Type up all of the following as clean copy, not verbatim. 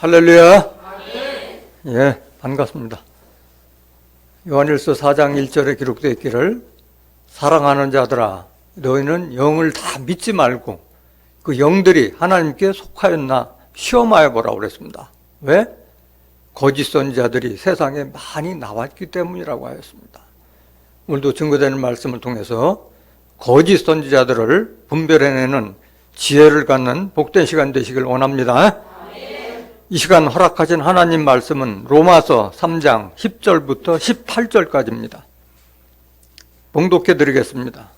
할렐루야. 예, 반갑습니다. 요한일서 4장 1절에 기록되어 있기를 사랑하는 자들아 너희는 영을 다 믿지 말고 그 영들이 하나님께 속하였나 시험하여 보라고 그랬습니다. 왜? 거짓 선지자들이 세상에 많이 나왔기 때문이라고 하였습니다. 오늘도 증거되는 말씀을 통해서 거짓 선지자들을 분별해내는 지혜를 갖는 복된 시간 되시길 원합니다. 이 시간 허락하신 하나님 말씀은 로마서 3장 10절부터 18절까지입니다. 봉독해 드리겠습니다.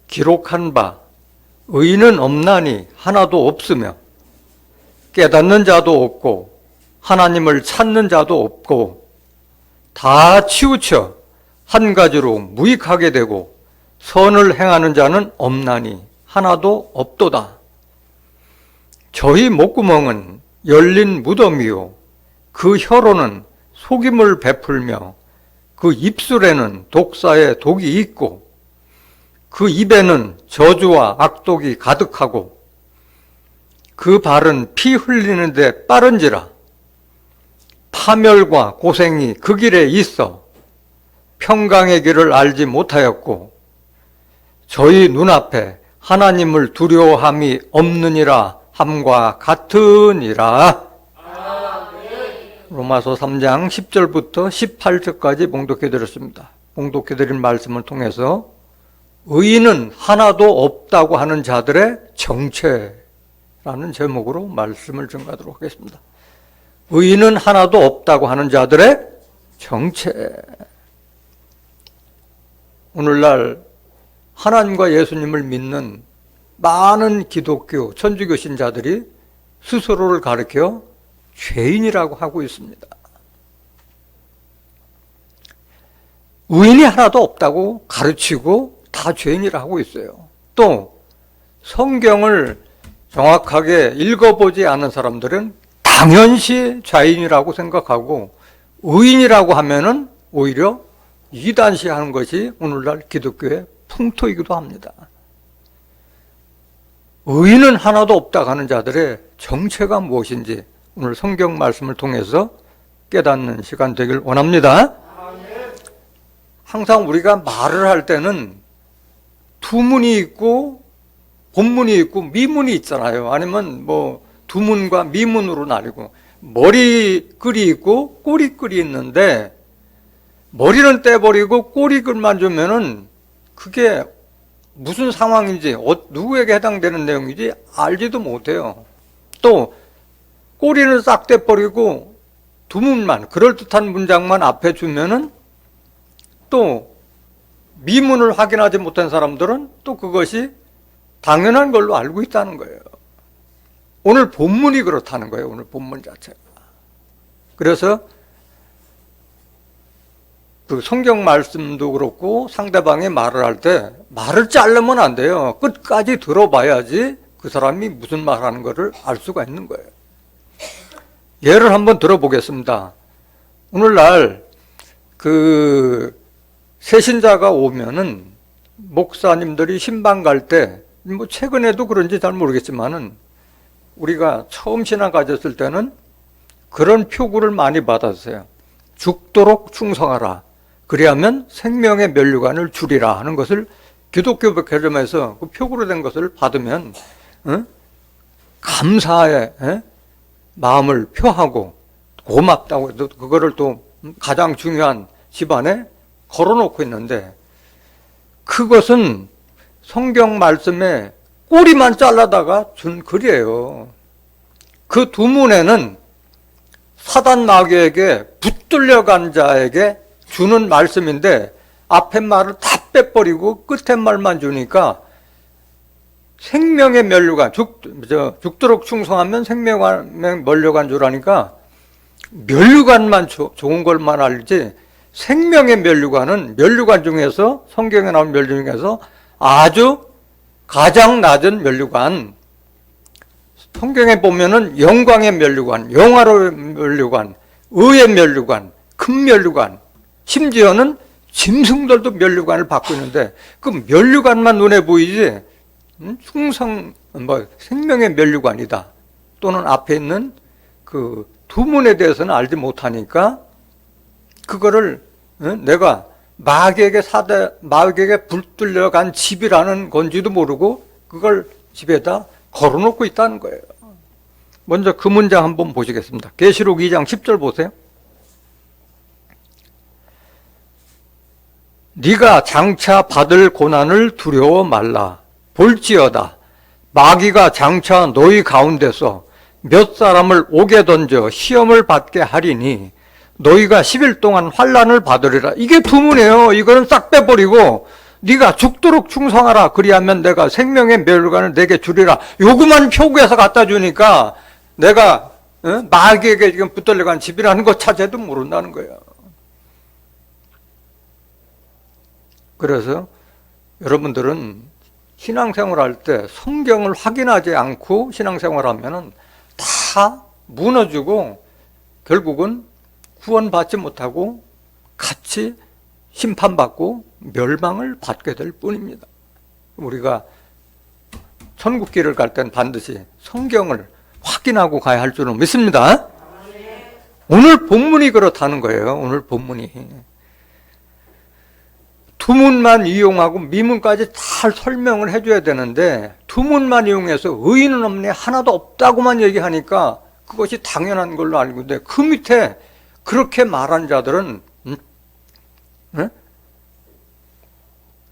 기록한 바 의인은 없나니 하나도 없으며 깨닫는 자도 없고 하나님을 찾는 자도 없고 다 치우쳐 한 가지로 무익하게 되고 선을 행하는 자는 없나니 하나도 없도다. 저희 목구멍은 열린 무덤이요 그 혀로는 속임을 베풀며 그 입술에는 독사의 독이 있고 그 입에는 저주와 악독이 가득하고 그 발은 피 흘리는데 빠른지라 파멸과 고생이 그 길에 있어 평강의 길을 알지 못하였고 저희 눈앞에 하나님을 두려워함이 없느니라 함과 같으니라. 로마서 3장 10절부터 18절까지 봉독해 드렸습니다. 봉독해 드린 말씀을 통해서 의인은 하나도 없다고 하는 자들의 정체라는 제목으로 말씀을 전가하도록 하겠습니다. 의인은 하나도 없다고 하는 자들의 정체. 오늘날 하나님과 예수님을 믿는 많은 기독교, 천주교 신자들이 스스로를 가리켜 죄인이라고 하고 있습니다. 의인이 하나도 없다고 가르치고 다 죄인이라고 하고 있어요. 또 성경을 정확하게 읽어보지 않은 사람들은 당연시 죄인이라고 생각하고 의인이라고 하면은 오히려 이단시하는 것이 오늘날 기독교의 풍토이기도 합니다. 의인은 하나도 없다고 하는 자들의 정체가 무엇인지 오늘 성경 말씀을 통해서 깨닫는 시간 되길 원합니다. 항상 우리가 말을 할 때는 두문이 있고 본문이 있고 미문이 있잖아요. 아니면 뭐 두문과 미문으로 나뉘고 머리글이 있고 꼬리글이 있는데 머리는 떼버리고 꼬리글만 주면은 그게 무슨 상황인지 누구에게 해당되는 내용인지 알지도 못해요. 또 꼬리는 싹 떼버리고 두문만 그럴듯한 문장만 앞에 주면은 또 미문을 확인하지 못한 사람들은 또 그것이 당연한 걸로 알고 있다는 거예요. 오늘 본문이 그렇다는 거예요. 오늘 본문 자체가. 그래서 그 성경 말씀도 그렇고 상대방이 말을 할 때 말을 자르면 안 돼요. 끝까지 들어봐야지 그 사람이 무슨 말 하는 거를 알 수가 있는 거예요. 예를 한번 들어보겠습니다. 오늘날 그 새신자가 오면은 목사님들이 신방 갈 때 뭐 최근에도 그런지 잘 모르겠지만은 우리가 처음 신앙 가졌을 때는 그런 표구를 많이 받았어요. 죽도록 충성하라. 그리하면 생명의 면류관을 주리라 하는 것을 기독교 백화점에서 그 표구로 된 것을 받으면 감사의 마음을 표하고 고맙다고 해도 그거를 또 가장 중요한 집안에 걸어놓고 있는데 그것은 성경 말씀에 꼬리만 잘라다가 준 글이에요. 그 두문에는 사단 마귀에게 붙들려간 자에게 주는 말씀인데 앞에 말을 다 빼버리고 끝에 말만 주니까 생명의 면류관, 죽도록 충성하면 생명의 면류관 주라니까 면류관만 좋은 걸만 알지 생명의 면류관은 면류관 중에서 성경에 나온 면류관 중에서 아주 가장 낮은 면류관, 성경에 보면은 영광의 면류관, 영화로의 면류관, 의의 면류관, 큰 면류관, 심지어는 짐승들도 면류관을 받고 있는데 그 면류관만 눈에 보이지 생명의 면류관이다 또는 앞에 있는 그 두문에 대해서는 알지 못하니까 그거를 내가 마귀에게 불뚫려간 집이라는 건지도 모르고 그걸 집에다 걸어놓고 있다는 거예요. 먼저 그 문장 한번 보시겠습니다. 계시록 2장 10절 보세요. 네가 장차 받을 고난을 두려워 말라. 볼지어다 마귀가 장차 너희 가운데서 몇 사람을 옥에 던져 시험을 받게 하리니 너희가 10일 동안 환난을 받으리라. 이게 두문이에요. 이거는 싹 빼버리고 네가 죽도록 충성하라. 그리하면 내가 생명의 멸관을 내게 주리라. 요구만 표구해서 갖다 주니까 내가 마귀에게 지금 붙들려간 집이라는 것 자체도 모른다는 거예요. 그래서 여러분들은 신앙생활 할 때 성경을 확인하지 않고 신앙생활 하면은 다 무너지고 결국은 구원받지 못하고 같이 심판받고 멸망을 받게 될 뿐입니다. 우리가 천국길을 갈 땐 반드시 성경을 확인하고 가야 할 줄은 믿습니다. 오늘 본문이 그렇다는 거예요. 오늘 본문이. 두문만 이용하고 미문까지 다 설명을 해줘야 되는데 두문만 이용해서 의인은 없네 하나도 없다고만 얘기하니까 그것이 당연한 걸로 알고 있는데 그 밑에 그렇게 말한 자들은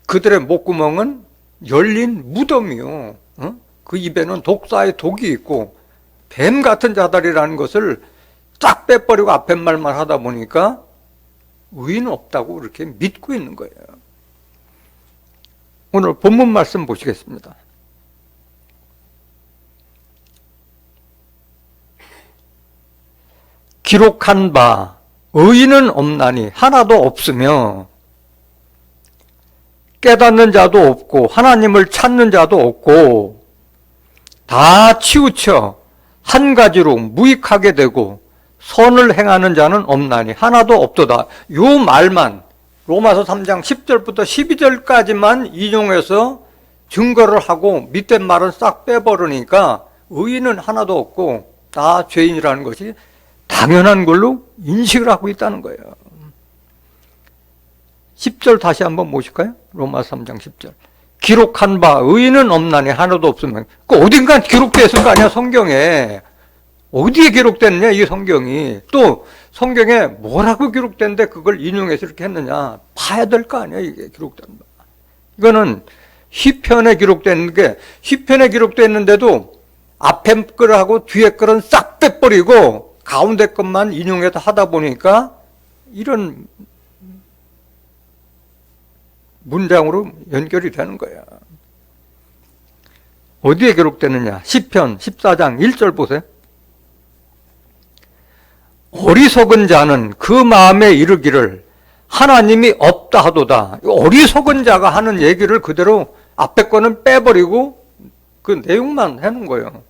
그들의 목구멍은 열린 무덤이요. 그 입에는 독사의 독이 있고 뱀 같은 자들이라는 것을 쫙 빼버리고 앞에 말만 하다 보니까 의인은 없다고 그렇게 믿고 있는 거예요. 오늘 본문 말씀 보시겠습니다. 기록한 바 의인은 없나니 하나도 없으며 깨닫는 자도 없고 하나님을 찾는 자도 없고 다 치우쳐 한 가지로 무익하게 되고 선을 행하는 자는 없나니 하나도 없도다. 요 말만 로마서 3장 10절부터 12절까지만 인용해서 증거를 하고 밑에 말은 싹 빼버리니까 의인은 하나도 없고 다 죄인이라는 것이 당연한 걸로 인식을 하고 있다는 거예요. 10절 다시 한번 보실까요? 로마서 3장 10절. 기록한 바 의인은 없나니 하나도 없으면 그 어딘가 기록되어 있을 거 아니야 성경에. 어디에 기록됐느냐 이 성경이. 또 성경에 뭐라고 기록됐는데 그걸 인용해서 이렇게 했느냐 봐야 될 거 아니야 이게 기록된 바. 이거는 시편에 기록된 게 시편에 기록됐는데도 앞에 글하고 뒤에 글은 싹 빼버리고 가운데 것만 인용해서 하다 보니까 이런 문장으로 연결이 되는 거야. 어디에 기록되느냐? 시편 14장 1절 보세요. 어리석은 자는 그 마음에 이르기를 하나님이 없다 하도다. 어리석은 자가 하는 얘기를 그대로 앞에 거는 빼버리고 그 내용만 해놓은 거예요.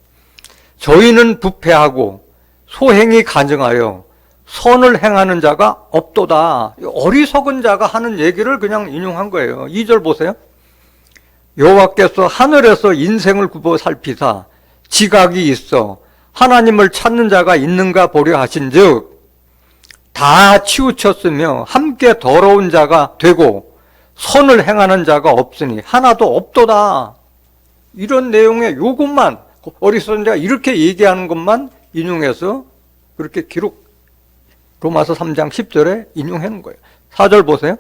저희는 부패하고 소행이 가증하여 선을 행하는 자가 없도다. 어리석은 자가 하는 얘기를 그냥 인용한 거예요. 2절 보세요. 여호와께서 하늘에서 인생을 굽어 살피사 지각이 있어 하나님을 찾는 자가 있는가 보려 하신즉 다 치우쳤으며 함께 더러운 자가 되고 선을 행하는 자가 없으니 하나도 없도다. 이런 내용의 요것만 어리석은 자가 이렇게 얘기하는 것만 인용해서 그렇게 로마서 3장 10절에 인용하는 거예요. 4절 보세요.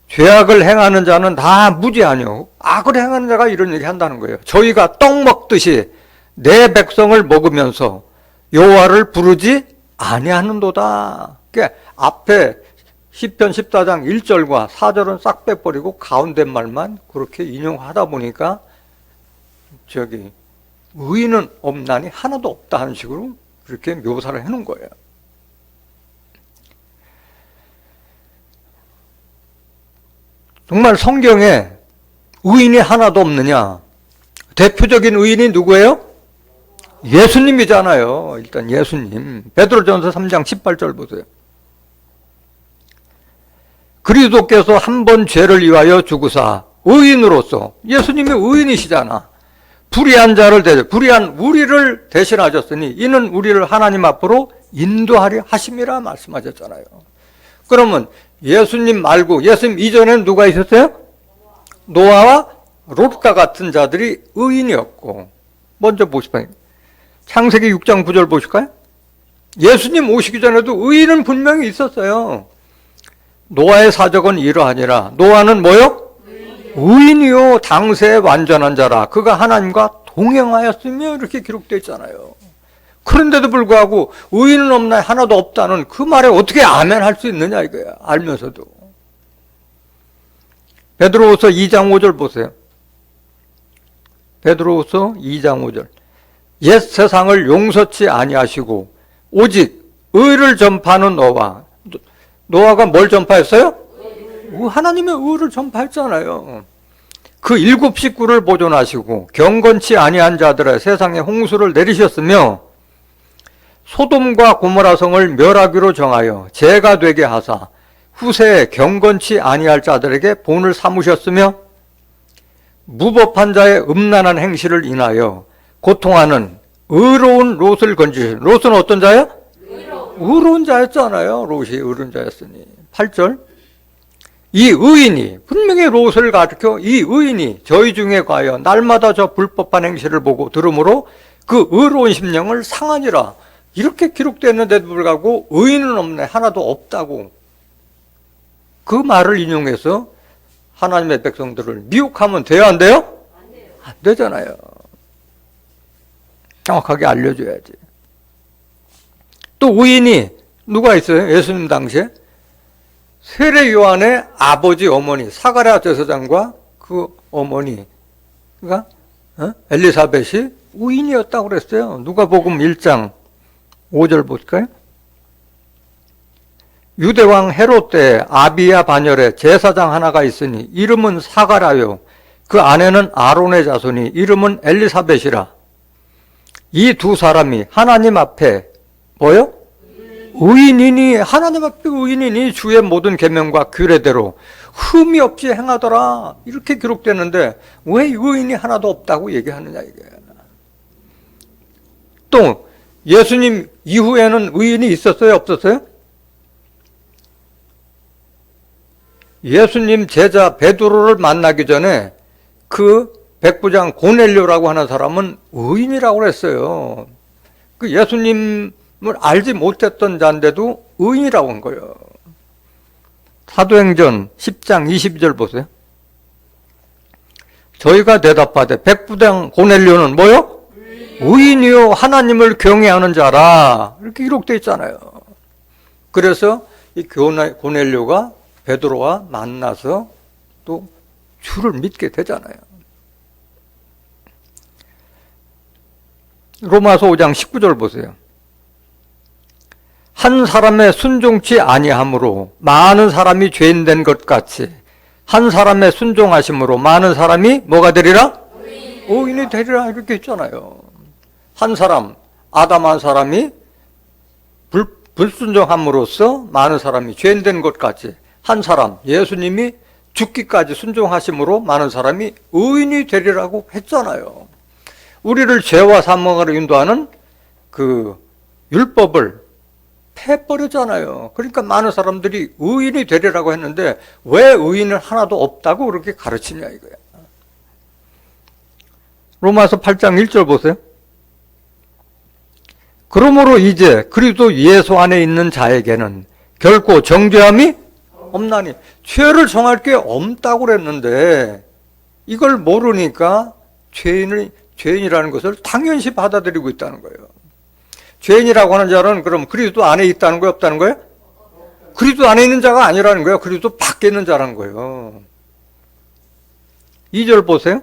죄악을 행하는 자는 다 무지하뇨. 악을 행하는 자가 이런 얘기 한다는 거예요. 저희가 떡 먹듯이 내 백성을 먹으면서 여호와를 부르지 아니하는도다. 그러니까 앞에 시편 14장 1절과 4절은 싹 빼버리고 가운데 말만 그렇게 인용하다 보니까 의인은 없나니 하나도 없다 하는 식으로 그렇게 묘사를 해놓은 거예요. 정말 성경에 의인이 하나도 없느냐? 대표적인 의인이 누구예요? 예수님이잖아요. 일단 예수님. 베드로전서 3장 18절 보세요. 그리스도께서 한 번 죄를 위하여 죽으사 의인으로서 예수님이 의인이시잖아. 불의한 자를 불의한 우리를 대신하셨으니 이는 우리를 하나님 앞으로 인도하려 하심이라 말씀하셨잖아요. 그러면 예수님 말고 예수님 이전에는 누가 있었어요? 노아와 롯과 같은 자들이 의인이었고, 먼저 보실까요? 창세기 6장 9절 보실까요? 예수님 오시기 전에도 의인은 분명히 있었어요. 노아의 사적은 이러하니라. 노아는 뭐요? 의인이요 당세의 완전한 자라. 그가 하나님과 동행하였으며 이렇게 기록되어 있잖아요. 그런데도 불구하고 의인은 없나 하나도 없다는 그 말에 어떻게 아멘 할 수 있느냐 이거야. 알면서도. 베드로후서 2장 5절 보세요. 베드로후서 2장 5절. 옛 세상을 용서치 아니하시고 오직 의를 전파하는 노아가 뭘 전파했어요? 하나님의 의를 전파했잖아요. 그 7 식구를 보존하시고 경건치 아니한 자들의 세상에 홍수를 내리셨으며 소돔과 고모라 성을 멸하기로 정하여 죄가 되게 하사 후세에 경건치 아니할 자들에게 본을 삼으셨으며 무법한 자의 음란한 행실을 인하여 고통하는 의로운 롯을 건지신. 롯은 어떤 자예요? 의로운 자였잖아요. 롯이 의로운 자였으니. 8절. 이 의인이, 분명히 롯을 가리켜 이 의인이 저희 중에 과연 날마다 저 불법한 행실을 보고 들으므로 그 의로운 심령을 상하니라. 이렇게 기록되었는데도 불구하고 의인은 없네, 하나도 없다고 그 말을 인용해서 하나님의 백성들을 미혹하면 돼요, 안 돼요? 안 되잖아요. 정확하게 알려줘야지. 또 의인이 누가 있어요? 예수님 당시에 세례 요한의 아버지 어머니 사가랴 제사장과 그 어머니가 엘리사벳이 의인이었다고 그랬어요. 누가복음 1장 5절 볼까요? 유대왕 헤롯 때 아비야 반열에 제사장 하나가 있으니 이름은 사가랴요 그 아내는 아론의 자손이 이름은 엘리사벳이라. 이 두 사람이 하나님 앞에 뭐요? 의인이니, 하나님 앞에 의인이니 주의 모든 계명과 규례대로 흠이 없이 행하더라. 이렇게 기록되는데 왜 의인이 하나도 없다고 얘기하느냐 이게. 또 예수님 이후에는 의인이 있었어요, 없었어요? 예수님 제자 베드로를 만나기 전에 그 백부장 고넬료라고 하는 사람은 의인이라고 그랬어요. 그 예수님을 알지 못했던 자인데도 의인이라고 한 거예요. 사도행전 10장 22절 보세요. 저희가 대답하되 백부장 고넬료는 뭐요? 의인이요 하나님을 경외하는 자라. 이렇게 기록되어 있잖아요. 그래서 이 고넬료가 베드로와 만나서 또 주를 믿게 되잖아요. 로마서 5장 19절 보세요. 한 사람의 순종치 아니함으로 많은 사람이 죄인 된 것 같이 한 사람의 순종하심으로 많은 사람이 뭐가 되리라? 의인이 되리라 이렇게 했잖아요. 한 사람, 아담 한 사람이 불순종함으로써 많은 사람이 죄인 된 것 같이 한 사람, 예수님이 죽기까지 순종하심으로 많은 사람이 의인이 되리라고 했잖아요. 우리를 죄와 사망으로 인도하는 그 율법을 패버렸잖아요. 그러니까 많은 사람들이 의인이 되리라고 했는데 왜 의인은 하나도 없다고 그렇게 가르치냐 이거야. 로마서 8장 1절 보세요. 그러므로 이제 그리스도 예수 안에 있는 자에게는 결코 정죄함이 없나니. 죄를 정할 게 없다고 그랬는데 이걸 모르니까 죄인이라는 것을 당연시 받아들이고 있다는 거예요. 죄인이라고 하는 자는 그럼 그리스도 안에 있다는 거예요, 없다는 거예요? 그리스도 안에 있는 자가 아니라는 거예요. 그리스도 밖에 있는 자라는 거예요. 2절 보세요.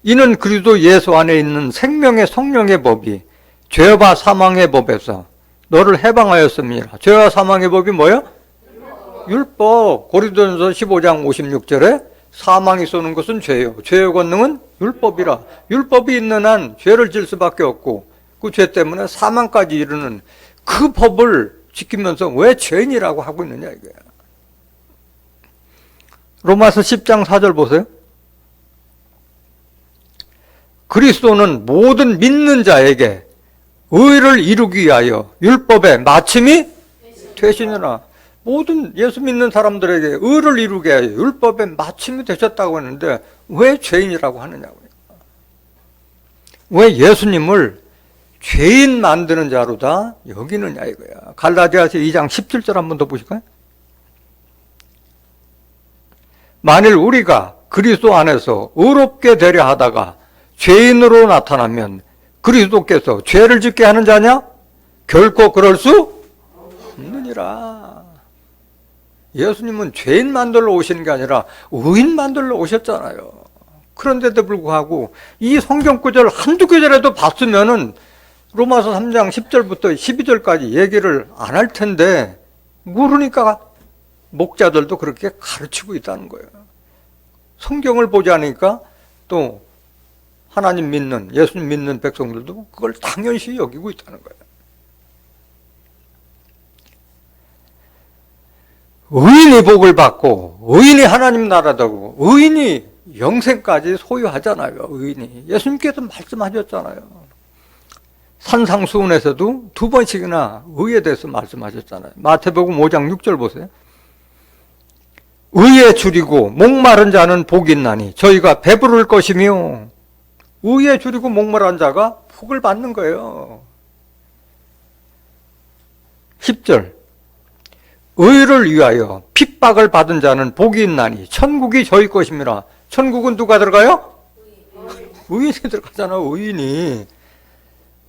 이는 그리스도 예수 안에 있는 생명의 성령의 법이 죄와 사망의 법에서 너를 해방하였습니다. 죄와 사망의 법이 뭐예요? 율법. 고린도전서 15장 56절에 사망이 쏘는 것은 죄요. 죄의 권능은 율법이라. 율법이 있는 한 죄를 질 수밖에 없고 그 죄 때문에 사망까지 이르는 그 법을 지키면서 왜 죄인이라고 하고 있느냐 이거야. 로마서 10장 4절 보세요. 그리스도는 모든 믿는 자에게 의를 이루기 위하여 율법의 마침이 되시느라. 모든 예수 믿는 사람들에게 의를 이루게 위하여 율법의 마침이 되셨다고 했는데 왜 죄인이라고 하느냐고요. 왜 예수님을 죄인 만드는 자로다 여기느냐 이거야. 갈라디아서 2장 17절 한 번 더 보실까요? 만일 우리가 그리스도 안에서 의롭게 되려 하다가 죄인으로 나타나면 그리스도께서 죄를 짓게 하는 자냐? 결코 그럴 수 없느니라. 예수님은 죄인 만들러 오시는 게 아니라 의인 만들러 오셨잖아요. 그런데도 불구하고 이 성경 구절 한두 구절에도 봤으면은 로마서 3장 10절부터 12절까지 얘기를 안 할 텐데 모르니까 목자들도 그렇게 가르치고 있다는 거예요. 성경을 보지 않으니까 또 하나님 믿는, 예수님 믿는 백성들도 그걸 당연시 여기고 있다는 거예요. 의인이 복을 받고 의인이 하나님 나라다고 의인이 영생까지 소유하잖아요. 의인이. 예수님께서 말씀하셨잖아요. 산상수훈에서도 2번씩이나 의에 대해서 말씀하셨잖아요. 마태복음 5장 6절 보세요. 의에 줄이고 목마른 자는 복이 있나니 저희가 배부를 것이며. 의에 줄이고 목마른 자가 복을 받는 거예요. 10절 의를 위하여 핍박을 받은 자는 복이 있나니 천국이 저희 것임이라. 천국은 누가 들어가요? 의인이 들어가잖아요. 의인이.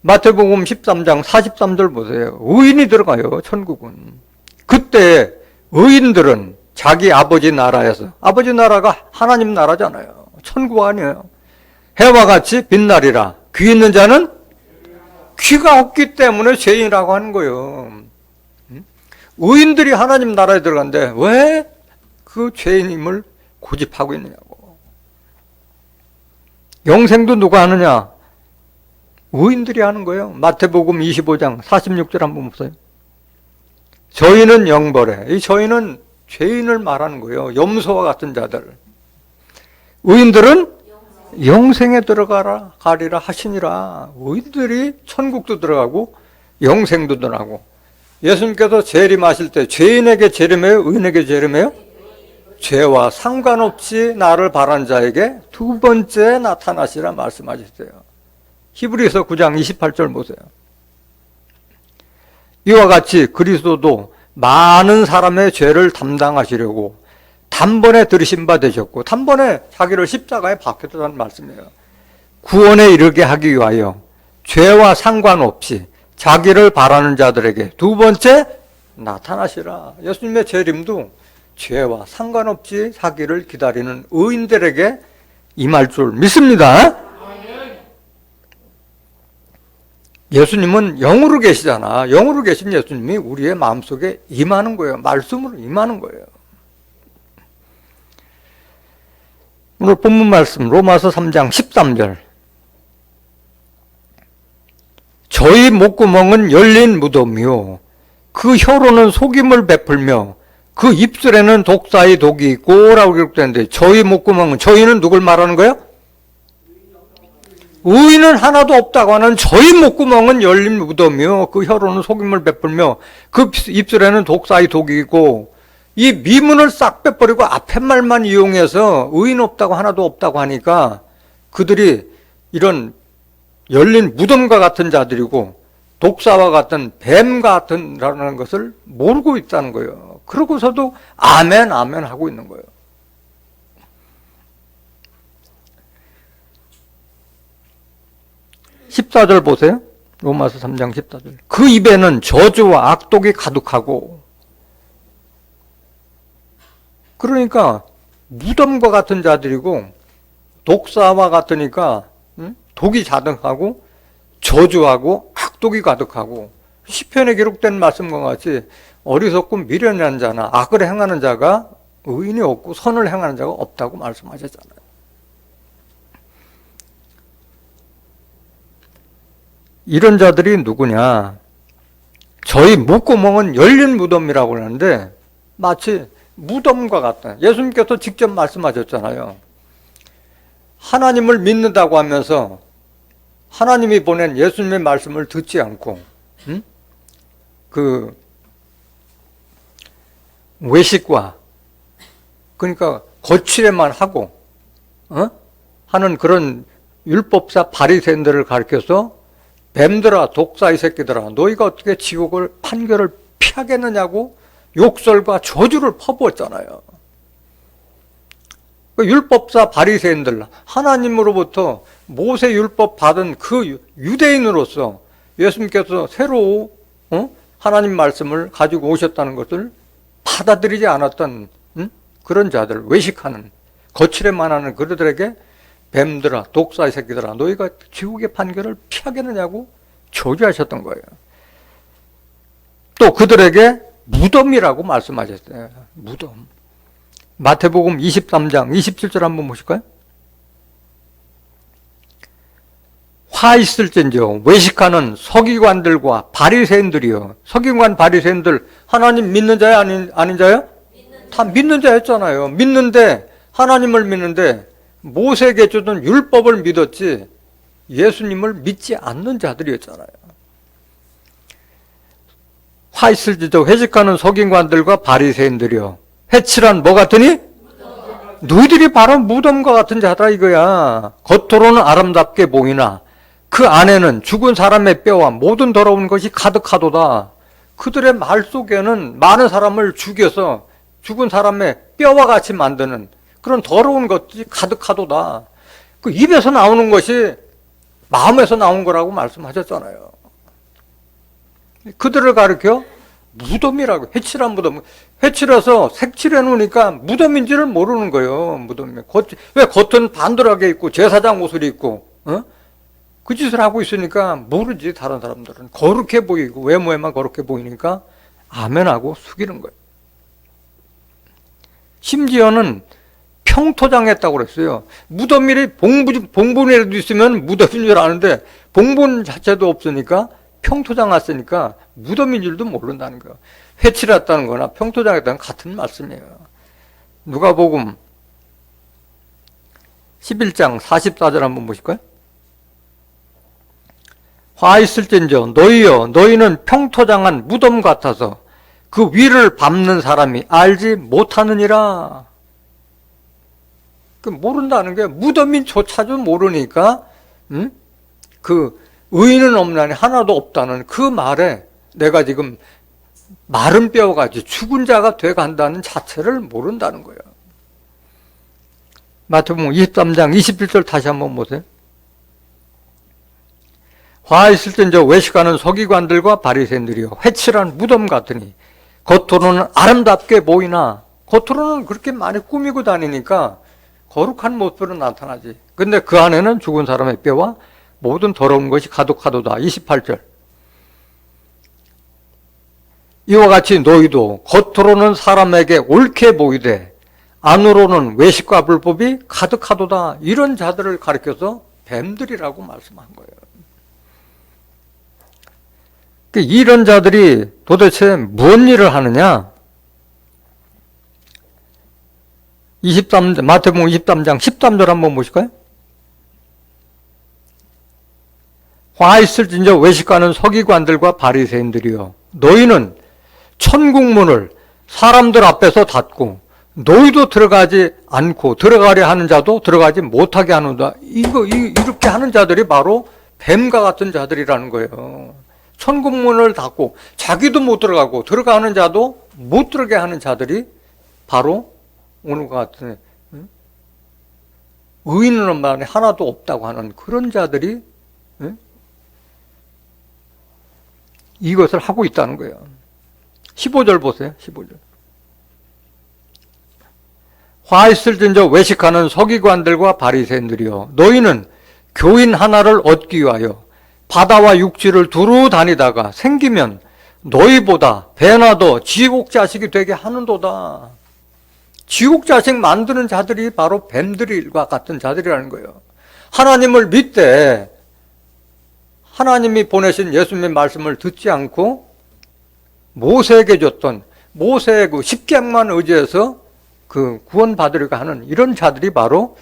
마태복음 13장 43절 보세요. 의인이 들어가요. 천국은. 그때 의인들은 자기 아버지 나라에서, 아버지 나라가 하나님 나라잖아요. 천국 아니에요. 해와 같이 빛나리라. 귀 있는 자는 귀가 없기 때문에 죄인이라고 하는 거예요. 의인들이 하나님 나라에 들어간데 왜 그 죄인임을 고집하고 있느냐고. 영생도 누가 하느냐? 의인들이 하는 거예요. 마태복음 25장 46절 한번 보세요. 저희는 영벌에, 이 저희는 죄인을 말하는 거예요. 염소와 같은 자들. 의인들은 영생에 가리라 하시니라. 의인들이 천국도 들어가고 영생도 들어가고. 예수님께서 재림하실 때 죄인에게 재림해요? 의인에게 재림해요? 죄와 상관없이 나를 바란 자에게 두 번째 나타나시라 말씀하셨어요. 히브리서 9장 28절 보세요. 이와 같이 그리스도도 많은 사람의 죄를 담당하시려고 단번에 들으신 바 되셨고, 단번에 자기를 십자가에 박혔다는 말씀이에요. 구원에 이르게 하기 위하여 죄와 상관없이 자기를 바라는 자들에게 두 번째 나타나시라. 예수님의 재림도 죄와 상관없이 자기를 기다리는 의인들에게 임할 줄 믿습니다. 예수님은 영으로 계시잖아. 영으로 계신 예수님이 우리의 마음속에 임하는 거예요. 말씀으로 임하는 거예요. 오늘 본문 말씀 로마서 3장 13절. 저희 목구멍은 열린 무덤이요 그 혀로는 속임을 베풀며 그 입술에는 독사의 독이 있고 라고 기록되는데, 저희 목구멍은, 저희는 누굴 말하는 거예요? 의인은 하나도 없다고 하는 저희 목구멍은 열린 무덤이요 그 혀로는 속임을 베풀며 그 입술에는 독사의 독이 있고. 이 미문을 싹 빼버리고 앞에 말만 이용해서 의인 없다고 하나도 없다고 하니까 그들이 이런 열린 무덤과 같은 자들이고 독사와 같은 뱀 같은라는 것을 모르고 있다는 거예요. 그러고서도 아멘 아멘 하고 있는 거예요. (14절) 보세요. 로마서 3장 14절. 그 입에는 저주와 악독이 가득하고. 그러니까 무덤과 같은 자들이고 독사와 같으니까 독이 자득하고 저주하고 악독이 가득하고. 시편에 기록된 말씀과 같이 어리석고 미련한 자나 악을 행하는 자가 의인이 없고 선을 행하는 자가 없다고 말씀하셨잖아요. 이런 자들이 누구냐? 저희 목구멍은 열린 무덤이라고 하는데 마치 무덤과 같다. 예수님께서 직접 말씀하셨잖아요. 하나님을 믿는다고 하면서 하나님이 보낸 예수님의 말씀을 듣지 않고 그 외식과 그러니까 거칠에만 하고 하는 그런 율법사 바리새인들을 가리켜서 뱀들아 독사 이 새끼들아 너희가 어떻게 지옥을 판결을 피하겠느냐고 욕설과 저주를 퍼부었잖아요. 그 율법사 바리새인들 하나님으로부터 모세 율법 받은 그 유대인으로서 예수님께서 새로 하나님 말씀을 가지고 오셨다는 것을 받아들이지 않았던 그런 자들, 외식하는 거칠에만 하는 그들에게 뱀들아 독사의 새끼들아 너희가 지옥의 판결을 피하겠느냐고 저주하셨던 거예요. 또 그들에게 무덤이라고 말씀하셨어요. 무덤. 마태복음 23장 27절 한번 보실까요? 화 있을진저 외식하는 서기관들과 바리새인들이요. 서기관 바리새인들 하나님 믿는 자야 아닌 자야? 다 믿는 자였잖아요. 믿는데 하나님을 믿는데 모세에게 주던 율법을 믿었지 예수님을 믿지 않는 자들이었잖아요. 화 있을지도 회식하는 서기관들과 바리새인들이요. 회칠한 뭐 같으니? 너희들이 바로 무덤과 같은 자다 이거야. 겉으로는 아름답게 보이나 그 안에는 죽은 사람의 뼈와 모든 더러운 것이 가득하도다. 그들의 말 속에는 많은 사람을 죽여서 죽은 사람의 뼈와 같이 만드는 그런 더러운 것들이 가득하도다. 그 입에서 나오는 것이 마음에서 나온 거라고 말씀하셨잖아요. 그들을 가리켜 무덤이라고. 회칠한 무덤. 회칠해서 색칠해 놓으니까 무덤인지를 모르는 거예요. 무덤이. 왜 겉은 반듯하게 입고 제사장 옷을 입고 그 짓을 하고 있으니까 모르지. 다른 사람들은 거룩해 보이고 외모에만 거룩해 보이니까 아멘하고 숙이는 거예요. 심지어는 평토장했다고 그랬어요. 무덤이 봉분이라도 있으면 무덤인 줄 아는데 봉분 자체도 없으니까 평토장 왔으니까 무덤인 줄도 모른다는 거예요. 회칠했다는 거나 평토장했다는 같은 말씀이에요. 누가복음 11장 44절 한번 보실까요? 화 있을진저 너희여 너희는 평토장한 무덤 같아서 그 위를 밟는 사람이 알지 못하느니라. 그 모른다는 게 무덤인조차도 모르니까 그 의인은 없나니 하나도 없다는 그 말에 내가 지금 마른 뼈같이 죽은 자가 돼간다는 자체를 모른다는 거예요. 마태복음 23장 21절 다시 한번 보세요. 화 있을진저 외식하는 서기관들과 바리새인들이요 회칠한 무덤 같으니 겉으로는 아름답게 보이나 겉으로는 그렇게 많이 꾸미고 다니니까 거룩한 모습으로 나타나지. 근데 그 안에는 죽은 사람의 뼈와 모든 더러운 것이 가득하도다. 28절. 이와 같이 너희도 겉으로는 사람에게 옳게 보이되 안으로는 외식과 불법이 가득하도다. 이런 자들을 가리켜서 뱀들이라고 말씀한 거예요. 이런 자들이 도대체 무슨 일을 하느냐? 마태복음 23장 13절 한번 보실까요? 화 있을진저 외식하는 서기관들과 바리새인들이여 너희는 천국문을 사람들 앞에서 닫고 너희도 들어가지 않고 들어가려 하는 자도 들어가지 못하게 하는다. 이렇게 하는 자들이 바로 뱀과 같은 자들이라는 거예요. 천국문을 닫고 자기도 못 들어가고 들어가는 자도 못 들어가게 하는 자들이 바로 오늘과 같은 의인은 없나니 하나도 없다고 하는 그런 자들이 이것을 하고 있다는 거예요. 15절 보세요. 15절. 화 있을진저 외식하는 서기관들과 바리새인들이여 너희는 교인 하나를 얻기 위하여 바다와 육지를 두루 다니다가 생기면 너희보다 배나 더 지옥 자식이 되게 하는도다. 지옥 자식 만드는 자들이 바로 뱀들과 같은 자들이라는 거예요. 하나님을 믿되 하나님이 보내신 예수님의 말씀을 듣지 않고 모세에게 줬던 모세의 그 십계명만 의지해서 그 구원받으려고 하는 이런 자들이 바로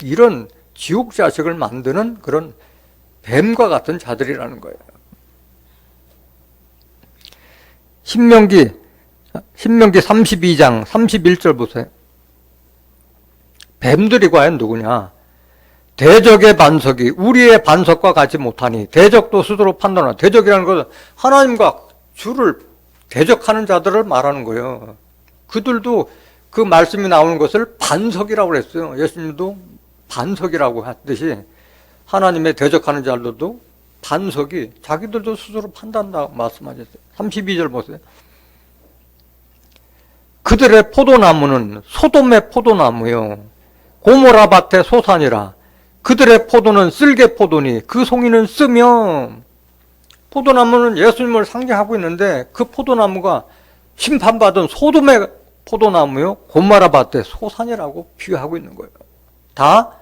이런 지옥 자식을 만드는 그런 뱀과 같은 자들이라는 거예요. 신명기 32장 31절 보세요. 뱀들이 과연 누구냐? 대적의 반석이 우리의 반석과 같지 못하니 대적도 스스로 판단하라. 대적이라는 것은 하나님과 주를 대적하는 자들을 말하는 거예요. 그들도 그 말씀이 나오는 것을 반석이라고 그랬어요. 예수님도 반석이라고 했듯이 하나님의 대적하는 자들도 반석이 자기들도 스스로 판단한다고 말씀하셨어요. 32절 보세요. 그들의 포도나무는 소돔의 포도나무요 고모라 밭의 소산이라. 그들의 포도는 쓸개 포도니 그 송이는 쓰며. 포도나무는 예수님을 상징하고 있는데 그 포도나무가 심판받은 소돔의 포도나무요 고모라 밭의 소산이라고 비유하고 있는 거예요. 다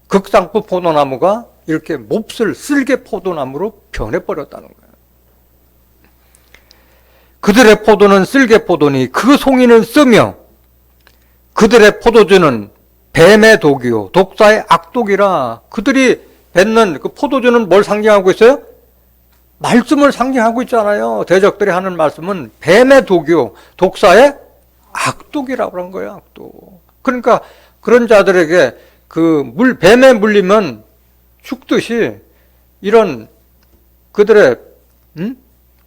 극상품 포도나무가 이렇게 몹쓸 쓸개 포도나무로 변해버렸다는 거예요. 그들의 포도는 쓸개 포도니 그 송이는 쓰며 그들의 포도주는 뱀의 독이요 독사의 악독이라. 그들이 뱉는 그 포도주는 뭘 상징하고 있어요? 말씀을 상징하고 있잖아요. 대적들이 하는 말씀은 뱀의 독이요 독사의 악독이라고 하는 거예요. 악독. 그러니까 그런 자들에게 뱀에 물리면 죽듯이 이런 그들의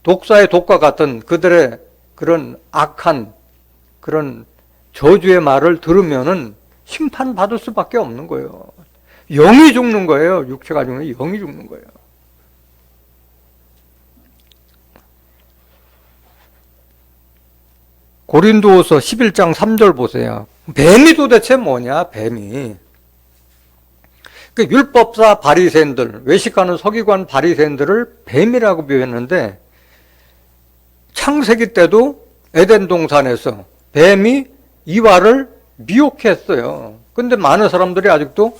독사의 독과 같은 그들의 그런 악한 그런 저주의 말을 들으면은 심판받을 수밖에 없는 거예요. 영이 죽는 거예요. 육체가 죽는 거예요. 영이 죽는 거예요. 고린도후서 11장 3절 보세요. 뱀이 도대체 뭐냐? 뱀이. 그 율법사 바리새인들, 외식하는 서기관 바리새인들을 뱀이라고 비유했는데 창세기 때도 에덴 동산에서 뱀이 이와를 미혹했어요. 근데 많은 사람들이 아직도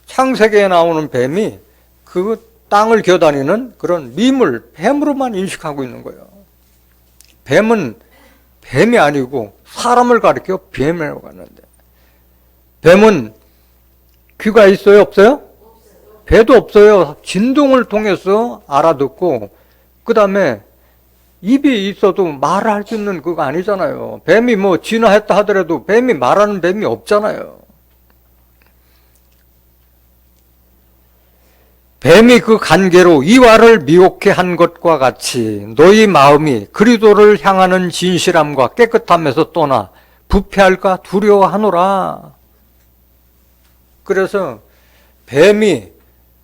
창세기에 나오는 뱀이 그 땅을 기어다니는 그런 미물, 뱀으로만 인식하고 있는 거예요. 뱀은 뱀이 아니고 사람을 가리켜 뱀이라고 하는데 뱀은 귀가 있어요? 없어요? 배도 없어요. 진동을 통해서 알아듣고 그 다음에 입이 있어도 말할 수 있는 그거 아니잖아요. 뱀이 뭐 진화했다 하더라도 뱀이 말하는 뱀이 없잖아요. 뱀이 그 간계로 이와를 미혹해 한 것과 같이 너희 마음이 그리스도를 향하는 진실함과 깨끗함에서 떠나 부패할까 두려워하노라. 그래서 뱀이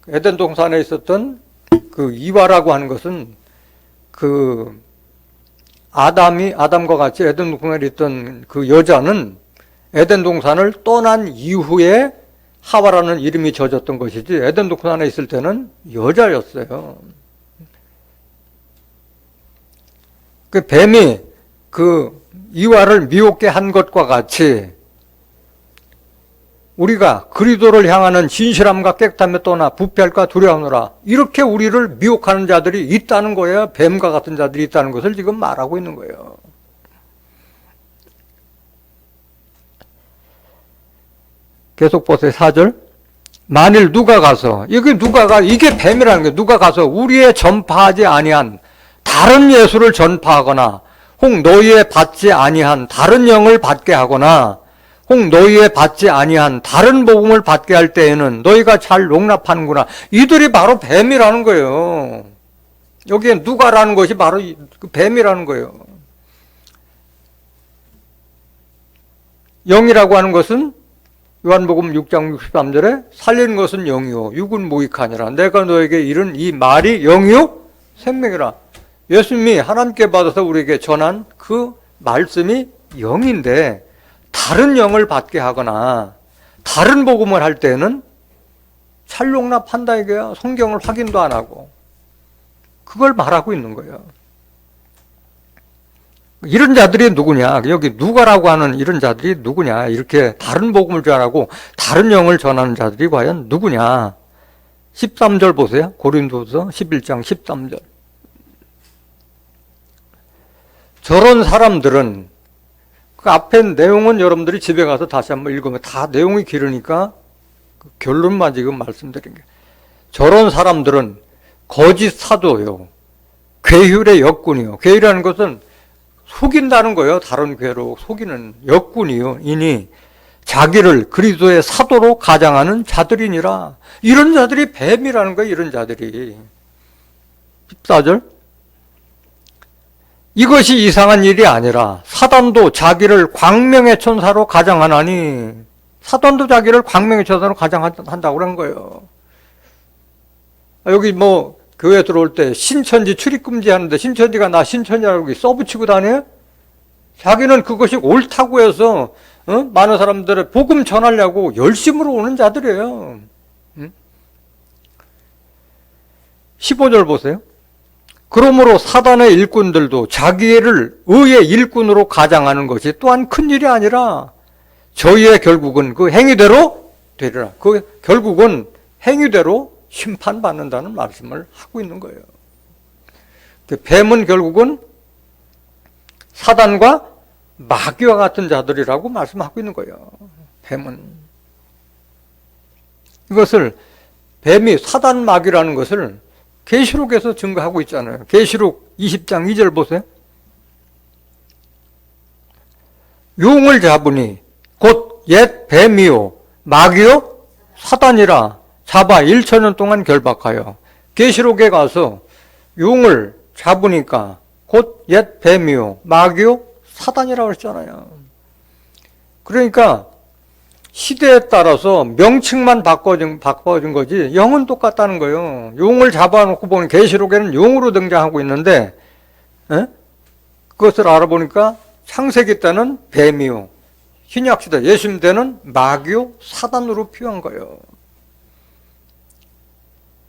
에덴 동산에 있었던 그 이와라고 하는 것은 그 아담과 같이 에덴 동산에 있던 그 여자는 에덴 동산을 떠난 이후에 하와라는 이름이 져졌던 것이지 에덴 동산에 있을 때는 여자였어요. 그 뱀이 그 이와를 미혹게 한 것과 같이 우리가 그리스도를 향하는 진실함과 깨끗함에 떠나 부패할까 두려워하노라. 이렇게 우리를 미혹하는 자들이 있다는 거예요. 뱀과 같은 자들이 있다는 것을 지금 말하고 있는 거예요. 계속 보세요. 4절. 만일 누가 가서 이게 뱀이라는 거예요. 누가 가서 우리의 전파하지 아니한 다른 예수를 전파하거나 혹 너희의 받지 아니한 다른 영을 받게 하거나 혹 너희의 받지 아니한 다른 복음을 받게 할 때에는 너희가 잘 용납하는구나. 이들이 바로 뱀이라는 거예요. 여기에 누가라는 것이 바로 그 뱀이라는 거예요. 영이라고 하는 것은 요한복음 6장 63절에 살리는 것은 영이요 육은 무익하니라. 내가 너에게 이른 이 말이 영이요 생명이라. 예수님이 하나님께 받아서 우리에게 전한 그 말씀이 영인데 다른 영을 받게 하거나 다른 복음을 할 때는 찰용납한다 이거야. 성경을 확인도 안 하고 그걸 말하고 있는 거예요. 이런 자들이 누구냐? 여기 누가라고 하는 이런 자들이 누구냐? 이렇게 다른 복음을 전하고 다른 영을 전하는 자들이 과연 누구냐? 13절 보세요. 고린도서 11장 13절. 저런 사람들은 그 앞에 내용은 여러분들이 집에 가서 다시 한번 읽으면 다 내용이 길으니까 그 결론만 지금 말씀드린 거예요. 저런 사람들은 거짓 사도요. 괴휼의 역군이요. 괴휼이라는 것은 속인다는 거예요. 다른 괴로 속이는 역군이요. 이니 자기를 그리스도의 사도로 가장하는 자들이니라. 이런 자들이 뱀이라는 거예요. 이런 자들이. 14절. 이것이 이상한 일이 아니라 사단도 자기를 광명의 천사로 가장하나니, 사단도 자기를 광명의 천사로 가장한다고 그런 거예요. 여기 뭐 교회 들어올 때 신천지 출입 금지하는데 신천지가 나 신천지라고 써붙이고 다녀요? 자기는 그것이 옳다고 해서 많은 사람들의 복음 전하려고 열심으로 오는 자들이에요. 15절 보세요. 그러므로 사단의 일꾼들도 자기를 의의 일꾼으로 가장하는 것이 또한 큰일이 아니라 저희의 결국은 그 행위대로 되리라. 그 결국은 행위대로 심판받는다는 말씀을 하고 있는 거예요. 뱀은 결국은 사단과 마귀와 같은 자들이라고 말씀하고 있는 거예요. 뱀은. 이것을 뱀이 사단 마귀라는 것을 계시록에서 증거하고 있잖아요. 계시록 20장 2절 보세요. 용을 잡으니 곧 옛 뱀이요 마귀요 사단이라 잡아 1천년 동안 결박하여. 계시록에 가서 용을 잡으니까 곧 옛 뱀이요 마귀요 사단이라고 했잖아요. 그러니까 시대에 따라서 명칭만 바꿔준 거지 영은 똑같다는 거예요. 용을 잡아놓고 보니 계시록에는 용으로 등장하고 있는데 그것을 알아보니까 창세기 때는 뱀이요, 신약시대 예수님 때는 마귀요 사단으로 표현한 거예요.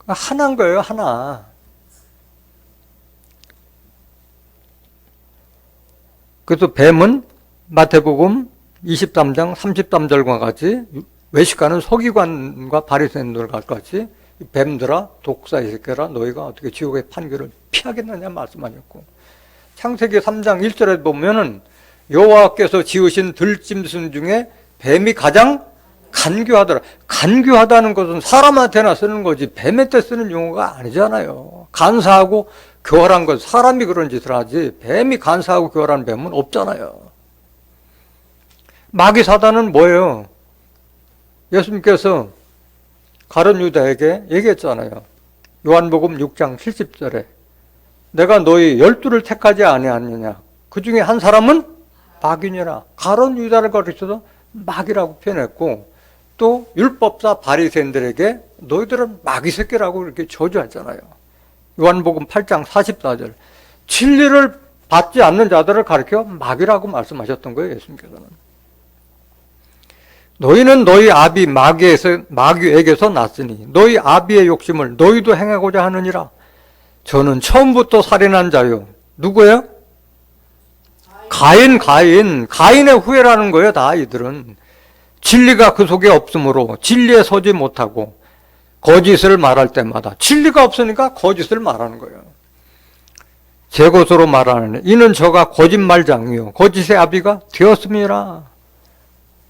하나인 거예요. 하나. 그래서 뱀은 마태복음 23장 33절과 같이 외식하는 서기관과 바리새인들과 같이 뱀들아 독사의 새끼라 너희가 어떻게 지옥의 판결을 피하겠느냐 말씀하셨고, 창세기 3장 1절에 보면은 여호와께서 지으신 들짐승 중에 뱀이 가장 간교하더라. 간교하다는 것은 사람한테나 쓰는 거지 뱀한테 쓰는 용어가 아니잖아요. 간사하고 교활한 것, 사람이 그런 짓을 하지 뱀이 간사하고 교활한 뱀은 없잖아요. 마귀 사단은 뭐예요? 예수님께서 가룟 유다에게 얘기했잖아요. 요한복음 6장 70절에 내가 너희 12를 택하지 아니하느냐, 그 중에 한 사람은 마귀니라. 가룟 유다를 가르쳐서 마귀라고 표현했고, 또 율법사 바리새인들에게 너희들은 마귀 새끼라고 이렇게 저주했잖아요. 요한복음 8장 44절 진리를 받지 않는 자들을 가리켜 마귀라고 말씀하셨던 거예요. 예수님께서는. 너희는 너희 아비 마귀에게서 났으니 너희 아비의 욕심을 너희도 행하고자 하느니라. 저는 처음부터 살인한 자요. 누구예요? 가인의 후예라는 거예요. 다 이들은 진리가 그 속에 없으므로 진리에 서지 못하고 거짓을 말할 때마다 진리가 없으니까 거짓을 말하는 거예요. 제 것으로 말하는 이는 저가 거짓말장이요 거짓의 아비가 되었음이라.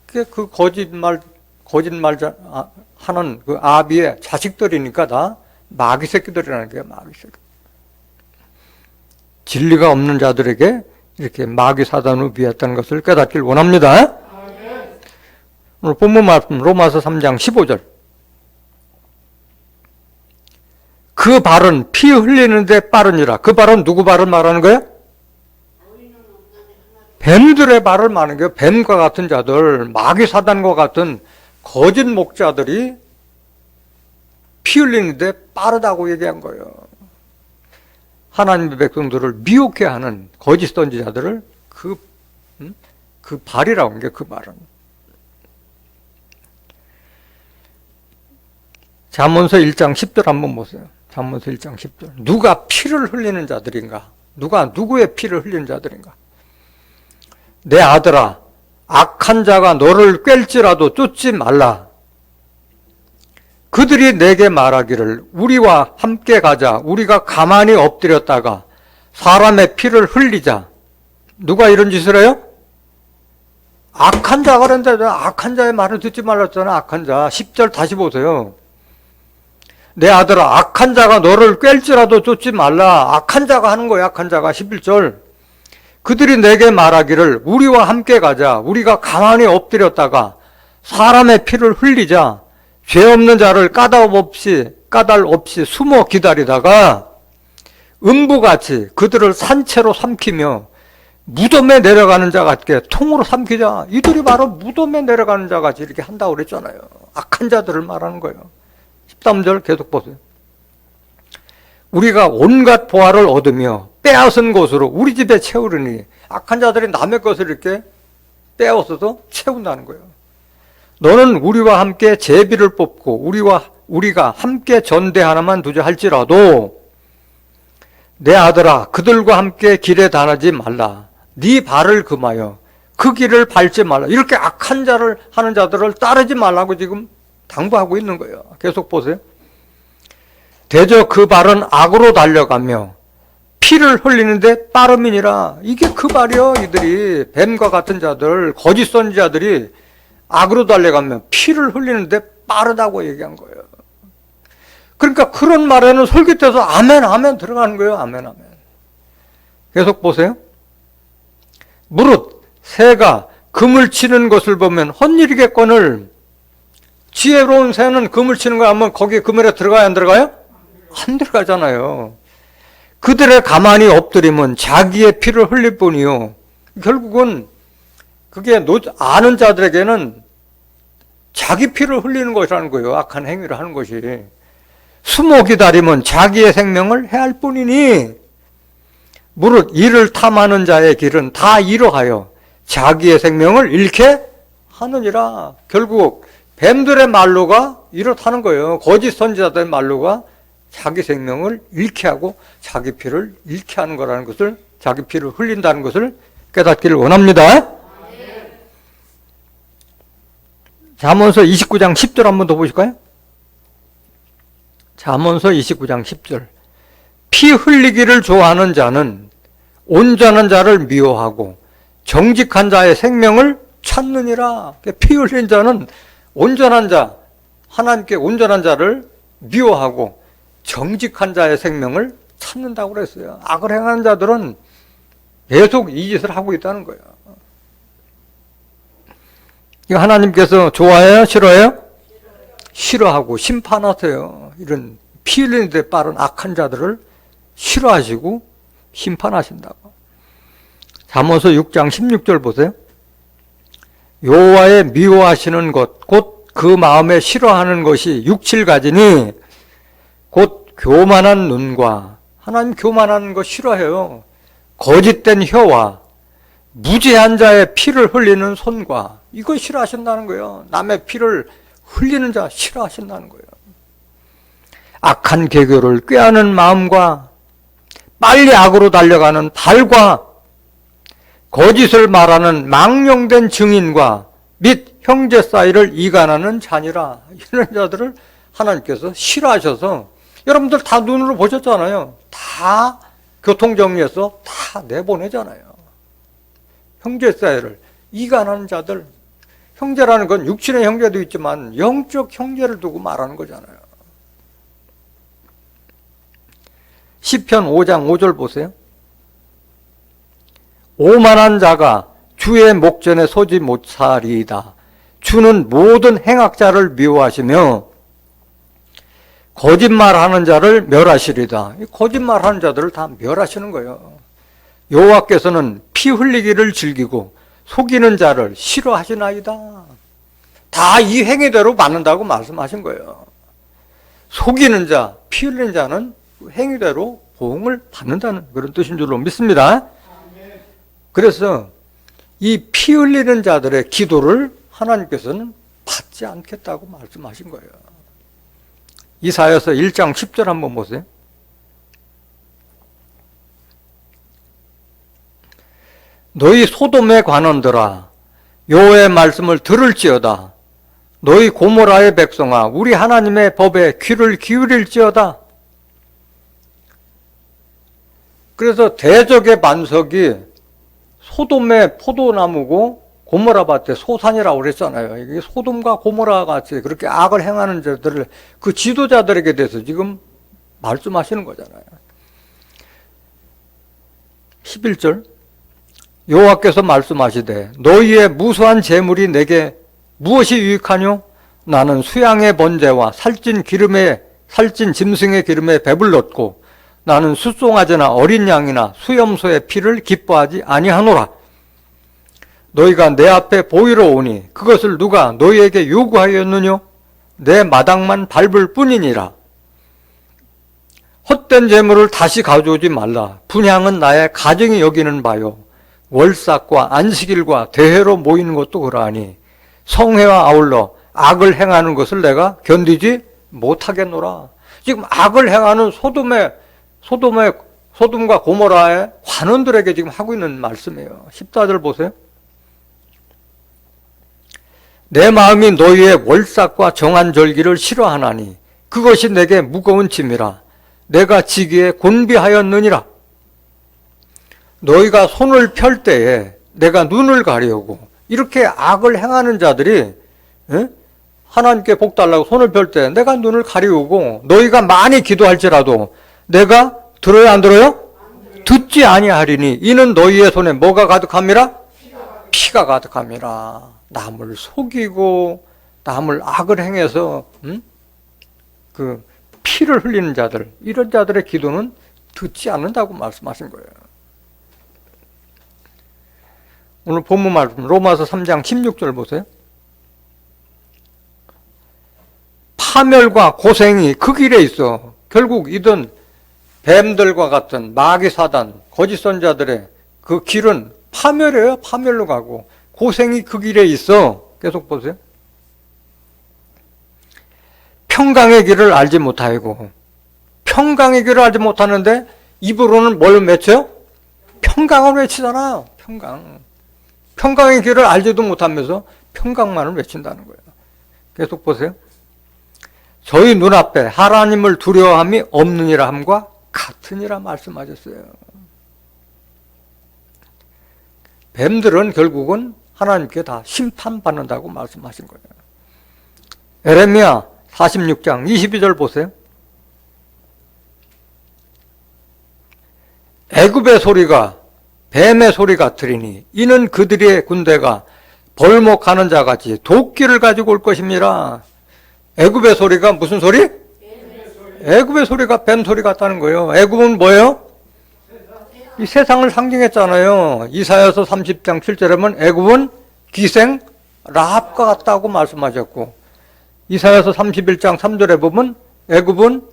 그 거짓말 하는 그 아비의 자식들이니까 다 마귀 새끼들이라는 거예요. 마귀 새끼. 진리가 없는 자들에게 이렇게 마귀 사단으로 비했다는 것을 깨닫길 원합니다. 오늘 본문 말씀 로마서 3장 15절. 그 발은 피 흘리는데 빠르니라. 그 발은 누구 발을 말하는 거예요? 뱀들의 발을 말하는 거예요. 뱀과 같은 자들, 마귀 사단과 같은 거짓 목자들이 피 흘리는데 빠르다고 얘기한 거예요. 하나님의 백성들을 미혹해 하는 거짓 선지자들을 그 발이라고 하는 게 그 발은. 잠언서 1장 10절 한번 보세요. 잠언서 1장 10절. 누가 피를 흘리는 자들인가? 누가 누구의 피를 흘리는 자들인가? 내 아들아, 악한 자가 너를 꿰일지라도 쫓지 말라. 그들이 내게 말하기를 우리와 함께 가자. 우리가 가만히 엎드렸다가 사람의 피를 흘리자. 누가 이런 짓을 해요? 악한 자가 그런데 악한 자의 말을 듣지 말랐잖아. 악한 자. 10절 다시 보세요. 내 아들아 악한 자가 너를 꿰일지라도 쫓지 말라. 악한 자가 하는 거야. 악한 자가 11절. 그들이 내게 말하기를 우리와 함께 가자. 우리가 가만히 엎드렸다가 사람의 피를 흘리자. 죄 없는 자를 까닭 없이 숨어 기다리다가 음부같이 그들을 산채로 삼키며 무덤에 내려가는 자 같게 통으로 삼키자. 이들이 바로 무덤에 내려가는 자 같이 이렇게 한다고 그랬잖아요. 악한 자들을 말하는 거예요. 13절 계속 보세요. 우리가 온갖 보화를 얻으며 빼앗은 것으로 우리 집에 채우려니. 악한 자들이 남의 것을 이렇게 빼앗아서 채운다는 거예요. 너는 우리와 함께 제비를 뽑고 우리가 함께 전대 하나만 두자 할지라도 내 아들아 그들과 함께 길에 다니지 말라. 네 발을 금하여 그 길을 밟지 말라. 이렇게 악한 자를 하는 자들을 따르지 말라고 지금 당부하고 있는 거예요. 계속 보세요. 대저 그 발은 악으로 달려가며 피를 흘리는데 빠름이니라. 이게 그 발이요. 이들이 뱀과 같은 자들, 거짓 선지자들이 악으로 달려가며 피를 흘리는데 빠르다고 얘기한 거예요. 그러니까 그런 말에는 솔깃해서 아멘 아멘 들어가는 거예요. 아멘 아멘. 계속 보세요. 무릇 새가 금을 치는 것을 보면 헛일이겠거늘. 지혜로운 새는 금을 치는 거 하면 거기에 그물에 들어가요 안 들어가요? 안 들어가잖아요. 그들의 가만히 엎드리면 자기의 피를 흘릴 뿐이요. 결국은 그게 아는 자들에게는 자기 피를 흘리는 것이라는 거예요. 악한 행위를 하는 것이. 숨어 기다리면 자기의 생명을 해할 뿐이니 무릇 이를 탐하는 자의 길은 다 이러하여 자기의 생명을 잃게 하느니라. 결국 뱀들의 말로가 이렇다는 거예요. 거짓 선지자들의 말로가 자기 생명을 잃게 하고 자기 피를 잃게 하는 거라는 것을, 자기 피를 흘린다는 것을 깨닫기를 원합니다. 잠언서 29장 10절 한번 더 보실까요? 잠언서 29장 10절. 피 흘리기를 좋아하는 자는 온전한 자를 미워하고 정직한 자의 생명을 찾느니라. 피 흘린 자는 온전한 자, 하나님께 온전한 자를 미워하고 정직한 자의 생명을 찾는다고 그랬어요. 악을 행하는 자들은 계속 이 짓을 하고 있다는 거예요. 이거 하나님께서 좋아해요? 싫어해요? 싫어하고 심판하세요. 이런 피 흘리는 데 빠른 악한 자들을 싫어하시고 심판하신다고. 잠언서 6장 16절 보세요. 여호와의 미워하시는 것 곧 그 마음에 싫어하는 것이 6, 7가지니 곧 교만한 눈과, 하나님 교만한 거 싫어해요. 거짓된 혀와 무죄한 자의 피를 흘리는 손과, 이거 싫어하신다는 거예요. 남의 피를 흘리는 자 싫어하신다는 거예요. 악한 계교를 꾀하는 마음과 빨리 악으로 달려가는 발과 거짓을 말하는 망령된 증인과 및 형제 사이를 이간하는 자니라. 이런 자들을 하나님께서 싫어하셔서, 여러분들 다 눈으로 보셨잖아요. 다 교통정리해서 다 내보내잖아요. 형제 사이를 이간하는 자들. 형제라는 건 육신의 형제도 있지만 영적 형제를 두고 말하는 거잖아요. 시편 5장 5절 보세요. 오만한 자가 주의 목전에 서지 못하리이다. 주는 모든 행악자를 미워하시며 거짓말하는 자를 멸하시리다. 거짓말하는 자들을 다 멸하시는 거예요. 여호와께서는 피 흘리기를 즐기고 속이는 자를 싫어하시나이다. 다 이 행위대로 받는다고 말씀하신 거예요. 속이는 자, 피 흘리는 자는 행위대로 보응을 받는다는 그런 뜻인 줄로 믿습니다. 그래서 이 피 흘리는 자들의 기도를 하나님께서는 받지 않겠다고 말씀하신 거예요. 이사야서 1장 10절 한번 보세요. 너희 소돔의 관원들아, 여호와의 말씀을 들을지어다. 너희 고모라의 백성아, 우리 하나님의 법에 귀를 기울일지어다. 그래서 대적의 반석이 소돔의 포도나무고 고모라 밭에 소산이라고 그랬잖아요. 이게 소돔과 고모라 같이 그렇게 악을 행하는 자들을 그 지도자들에게 대해서 지금 말씀하시는 거잖아요. 11절 여호와께서 말씀하시되 너희의 무수한 재물이 내게 무엇이 유익하뇨? 나는 수양의 번제와 살찐 짐승의 기름에 배불렀고 나는 숫송아지나 어린 양이나 수염소의 피를 기뻐하지 아니하노라. 너희가 내 앞에 보이러 오니 그것을 누가 너희에게 요구하였느뇨? 내 마당만 밟을 뿐이니라. 헛된 재물을 다시 가져오지 말라. 분향은 나의 가정이 여기는 바요. 월삭과 안식일과 대회로 모이는 것도 그러하니 성회와 아울러 악을 행하는 것을 내가 견디지 못하겠노라. 지금 악을 행하는 소돔과 고모라의 관원들에게 지금 하고 있는 말씀이에요. 14절 보세요. 내 마음이 너희의 월삭과 정한 절기를 싫어하나니 그것이 내게 무거운 짐이라. 내가 지기에 곤비하였느니라. 너희가 손을 펼 때에 내가 눈을 가리우고 이렇게 악을 행하는 자들이 하나님께 복 달라고 손을 펼 때 내가 눈을 가리우고 너희가 많이 기도할지라도 내가 들어요 안 들어요? 듣지 아니하리니 이는 너희의 손에 뭐가 가득함이라? 피가 가득함이라. 남을 속이고 남을 악을 행해서 그 피를 흘리는 자들, 이런 자들의 기도는 듣지 않는다고 말씀하신 거예요. 오늘 본문 말씀 로마서 3장 16절 보세요. 파멸과 고생이 그 길에 있어. 결국 이든 뱀들과 같은 마귀 사단, 거짓 선자들의 그 길은 파멸이에요. 파멸로 가고 고생이 그 길에 있어. 계속 보세요. 평강의 길을 알지 못하고 평강의 길을 알지 못하는데 입으로는 뭘 외쳐요? 평강을 외치잖아요. 평강의 길을 알지도 못하면서 평강만을 외친다는 거예요. 계속 보세요. 저희 눈앞에 하나님을 두려워함이 없느니라 함과 같으니라 말씀하셨어요. 뱀들은 결국은 하나님께 다 심판받는다고 말씀하신 거예요. 에레미야 46장 22절 보세요. 애굽의 소리가 뱀의 소리 같으리니 이는 그들의 군대가 벌목하는 자같이 도끼를 가지고 올 것입니다. 애굽의 소리가 무슨 소리? 애굽의 소리가 뱀 소리 같다는 거예요. 애굽은 뭐예요? 이 세상을 상징했잖아요. 이사야서 30장 7절에 보면 애굽은 기생 라합과 같다고 말씀하셨고 이사야서 31장 3절에 보면 애굽은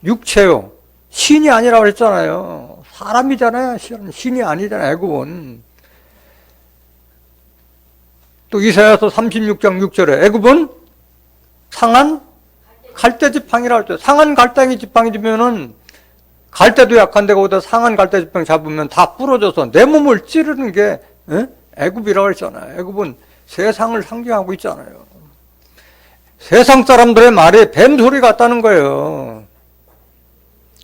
육체요. 신이 아니라고 그랬잖아요. 사람이잖아요. 신이 아니잖아요. 애굽은. 또 이사야서 36장 6절에 애굽은 상한 갈대 지팡이라고 했죠. 상한 갈대 지팡이면은 갈대도 약한데 거기다 상한 갈대 지팡이 잡으면 다 부러져서 내 몸을 찌르는 게 애굽이라고 했잖아요. 애굽은 세상을 상징하고 있잖아요. 세상 사람들의 말이 뱀소리 같다는 거예요.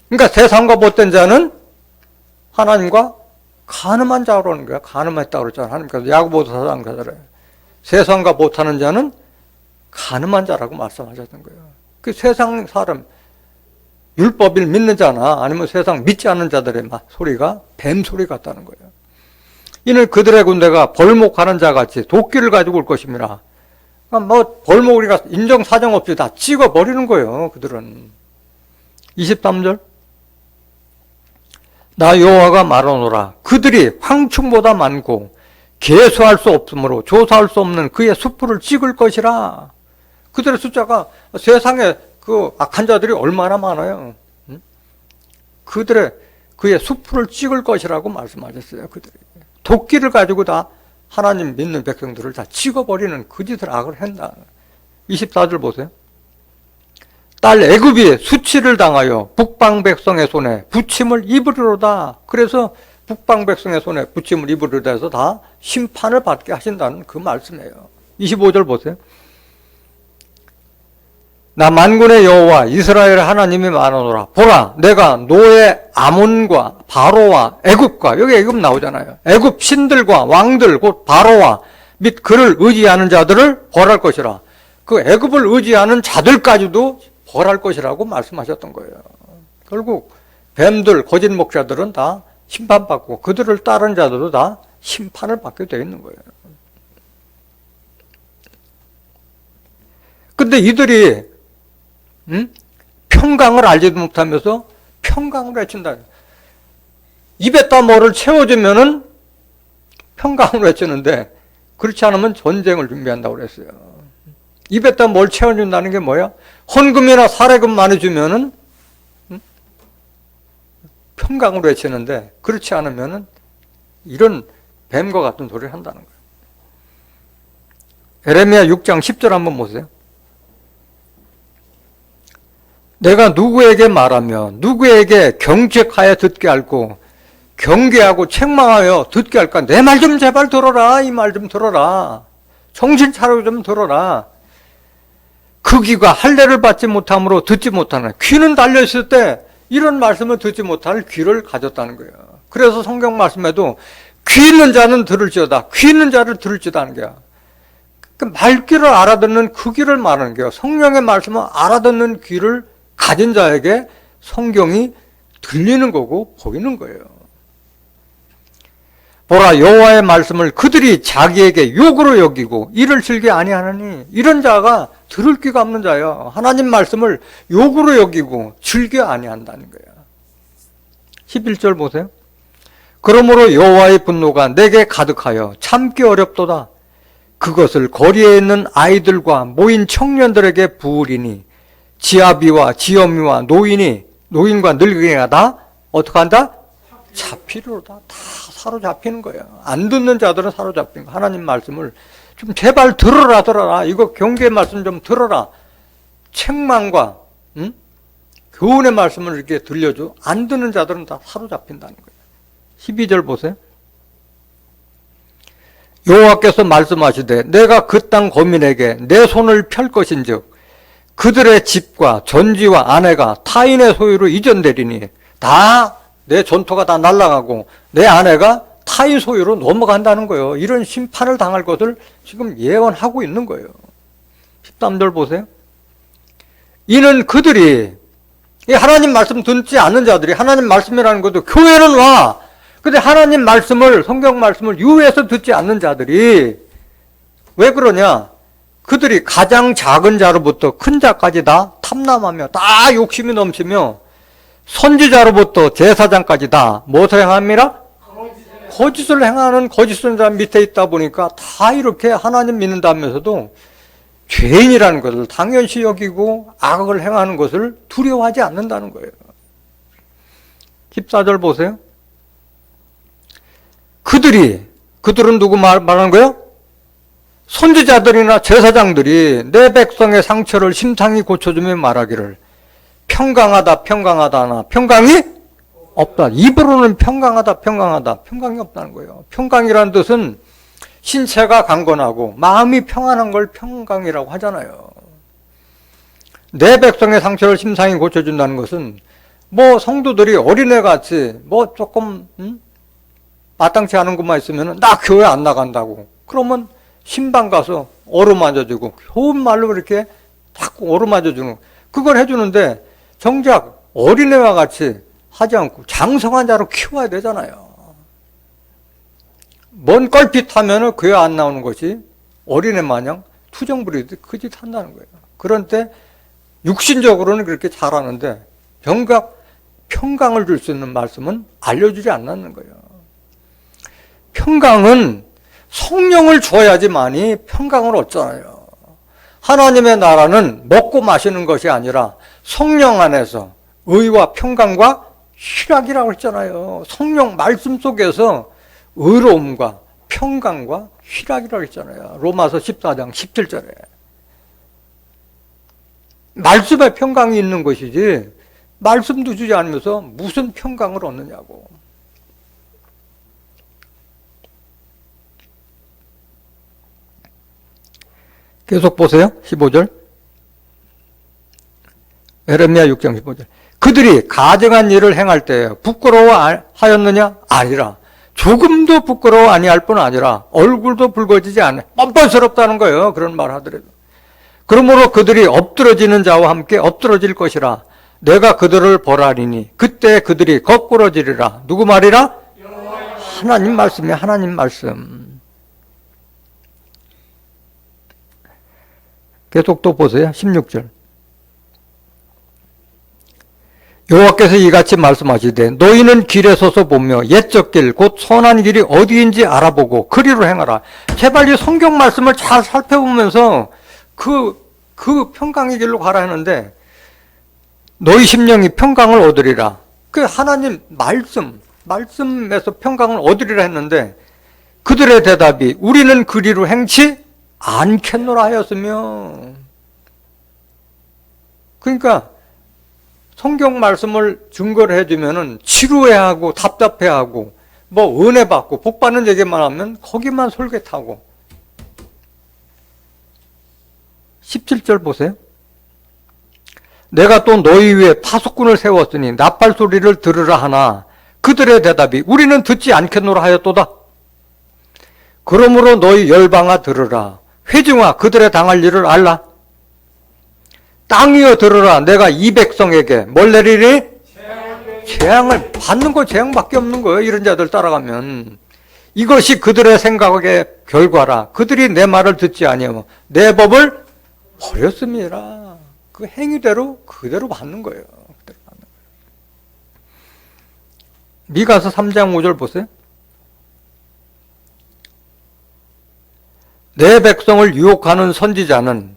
그러니까 세상과 못된 자는 하나님과 간음한 자라는 거야. 간음했다고 그랬잖아요. 하나님께서 야고보서 4장 가설에 세상과 못하는 자는 간음한 자라고 말씀하셨던 거예요. 그 세상 사람, 율법을 믿는 자나 아니면 세상 믿지 않는 자들의 소리가 뱀소리 같다는 거예요. 이는 그들의 군대가 벌목하는 자같이 도끼를 가지고 올 것입니다. 그러니까 벌목을 인정사정 없이 다 찍어버리는 거예요. 그들은. 23절 나 여호와가 말하노라. 그들이 황충보다 많고 계수할 수 없으므로 조사할 수 없는 그의 수풀을 찍을 것이라. 그들의 숫자가 세상에 그 악한 자들이 얼마나 많아요. 그의 수풀을 찍을 것이라고 말씀하셨어요. 그들이 도끼를 가지고 다 하나님 믿는 백성들을 다 찍어버리는 그 짓을 악을 한다. 24절 보세요. 딸 애굽이 수치를 당하여 북방 백성의 손에 부침을 입으리로다. 그래서 북방 백성의 손에 부침을 입으리로다 해서 다 심판을 받게 하신다는 그 말씀이에요. 25절 보세요. 나 만군의 여호와 이스라엘 하나님이 말하노라. 보라, 내가 노예 아몬과 바로와 애굽과, 여기 애굽 나오잖아요. 애굽 신들과 왕들 곧 바로와 및 그를 의지하는 자들을 벌할 것이라. 그 애굽을 의지하는 자들까지도 벌할 것이라고 말씀하셨던 거예요. 결국 뱀들, 거짓 목자들은 다 심판받고 그들을 따른 자들도 다 심판을 받게 되어 있는 거예요. 근데 이들이 평강을 알지도 못하면서 평강을 외친다. 입에다 뭐를 채워주면은 평강을 외치는데 그렇지 않으면 전쟁을 준비한다고 그랬어요. 입에다 뭘 채워준다는 게 뭐야? 헌금이나 사례금 많이 주면은 평강을 외치는데 그렇지 않으면은 이런 뱀과 같은 소리를 한다는 거예요. 에레미야 6장 10절 한번 보세요. 내가 누구에게 말하며 누구에게 경책하여 듣게 할고 경계하고 책망하여 듣게 할까? 내 말 좀 제발 들어라. 이 말 좀 들어라. 정신 차리고 좀 들어라. 그 귀가 할례를 받지 못함으로 듣지 못하는, 귀는 달려있을 때 이런 말씀을 듣지 못할 귀를 가졌다는 거예요. 그래서 성경 말씀에도 귀 있는 자는 들을지어다, 귀 있는 자를 들을지어다 하는 거야. 그 말귀를 알아듣는 그 귀를 말하는 거예요. 성령의 말씀을 알아듣는 귀를 가진 자에게 성경이 들리는 거고 보이는 거예요. 보라, 여호와의 말씀을 그들이 자기에게 욕으로 여기고 이를 즐겨 아니하느니, 이런 자가 들을 귀가 없는 자예요. 하나님 말씀을 욕으로 여기고 즐겨 아니한다는 거예요. 11절 보세요. 그러므로 여호와의 분노가 내게 가득하여 참기 어렵도다. 그것을 거리에 있는 아이들과 모인 청년들에게 부으리니 지아비와 지엄이와 노인과 늙은이가 다 어떻게 한다? 잡히리로다. 다 사로잡히는 거예요. 안 듣는 자들은 사로잡히는 거예요. 하나님 말씀을 좀 제발 들어라. 이거 경계의 말씀 좀 들어라. 책망과 교훈의 말씀을 이렇게 들려줘. 안 듣는 자들은 다 사로잡힌다는 거예요. 12절 보세요. 여호와께서 말씀하시되 내가 그 땅 거민에게 내 손을 펼 것인즉 그들의 집과 전지와 아내가 타인의 소유로 이전되리니, 다 내 전토가 다 날아가고 내 아내가 타인 소유로 넘어간다는 거예요. 이런 심판을 당할 것을 지금 예언하고 있는 거예요. 13절 보세요. 이는 그들이, 하나님 말씀 듣지 않는 자들이, 하나님 말씀이라는 것도 교회는 와. 근데 하나님 말씀을, 성경 말씀을 유에서 듣지 않는 자들이 왜 그러냐? 그들이 가장 작은 자로부터 큰 자까지 다 탐람하며 다 욕심이 넘치며 선지자로부터 제사장까지 다 무엇을 행합니까? 거짓을 행하는 거짓 선지자 밑에 있다 보니까 다 이렇게 하나님 믿는다면서도 죄인이라는 것을 당연시 여기고 악을 행하는 것을 두려워하지 않는다는 거예요. 14절 보세요. 그들은 누구 말하는 거예요? 선지자들이나 제사장들이 내 백성의 상처를 심상히 고쳐주며 말하기를 평강하다 하나 평강이 없다. 입으로는 평강하다 평강이 없다는 거예요. 평강이라는 뜻은 신체가 강건하고 마음이 평안한 걸 평강이라고 하잖아요. 내 백성의 상처를 심상히 고쳐준다는 것은 뭐 성도들이 어린애같이 뭐 조금 마땅치 않은 것만 있으면 나 교회 안 나간다고, 그러면 신방 가서 어루만져주고 좋은 말로 이렇게 자꾸 어루만져주는, 그걸 해주는데 정작 어린애와 같이 하지 않고 장성한 자로 키워야 되잖아요. 먼 껄핏하면 교회 안 나오는 것이 어린애 마냥 투정 부리듯 그 짓 한다는 거예요. 그런 때 육신적으로는 그렇게 잘하는데 정작 평강을 줄 수 있는 말씀은 알려주지 않는 거예요. 평강은 성령을 줘야지만이 평강을 얻잖아요. 하나님의 나라는 먹고 마시는 것이 아니라 성령 안에서 의와 평강과 희락이라고 했잖아요. 성령 말씀 속에서 의로움과 평강과 희락이라고 했잖아요. 로마서 14장 17절에. 말씀에 평강이 있는 것이지 말씀도 주지 않으면서 무슨 평강을 얻느냐고. 계속 보세요. 15절. 에레미야 6장 15절. 그들이 가증한 일을 행할 때 부끄러워하였느냐? 아니라. 조금도 부끄러워 아니할 뿐 아니라 얼굴도 붉어지지 않아. 뻔뻔스럽다는 거예요. 그런 말 하더라도. 그러므로 그들이 엎드러지는 자와 함께 엎드러질 것이라. 내가 그들을 벌하리니 그때 그들이 거꾸러지리라. 누구 말이라? 하나님 말씀이야. 하나님 말씀. 계속 또 보세요. 16절. 여호와께서 이같이 말씀하시되 너희는 길에 서서 보며 옛적 길 곧 선한 길이 어디인지 알아보고 그리로 행하라. 제발 이 성경 말씀을 잘 살펴보면서 그 평강의 길로 가라 하는데 너희 심령이 평강을 얻으리라. 그 하나님 말씀에서 평강을 얻으리라 했는데 그들의 대답이 우리는 그리로 행치 않겠노라 하였으며, 그러니까 성경 말씀을 증거를 해주면은 지루해하고 답답해하고 뭐 은혜 받고 복 받는 얘기만 하면 거기만 솔깃하고. 17절 보세요. 내가 또 너희 위에 파수꾼을 세웠으니 나팔 소리를 들으라 하나 그들의 대답이 우리는 듣지 않겠노라 하였도다. 그러므로 너희 열방아 들으라. 회중아 그들의 당할 일을 알라. 땅이여 들으라. 내가 이 백성에게 뭘 내리니? 재앙을 받는 거 재앙밖에 없는 거예요. 이런 자들 따라가면. 이것이 그들의 생각의 결과라. 그들이 내 말을 듣지 아니하며 내 법을 버렸음이라. 그 행위대로 그대로 받는 거예요. 그대로 받는 거예요. 미가서 3장 5절 보세요. 내 백성을 유혹하는 선지자는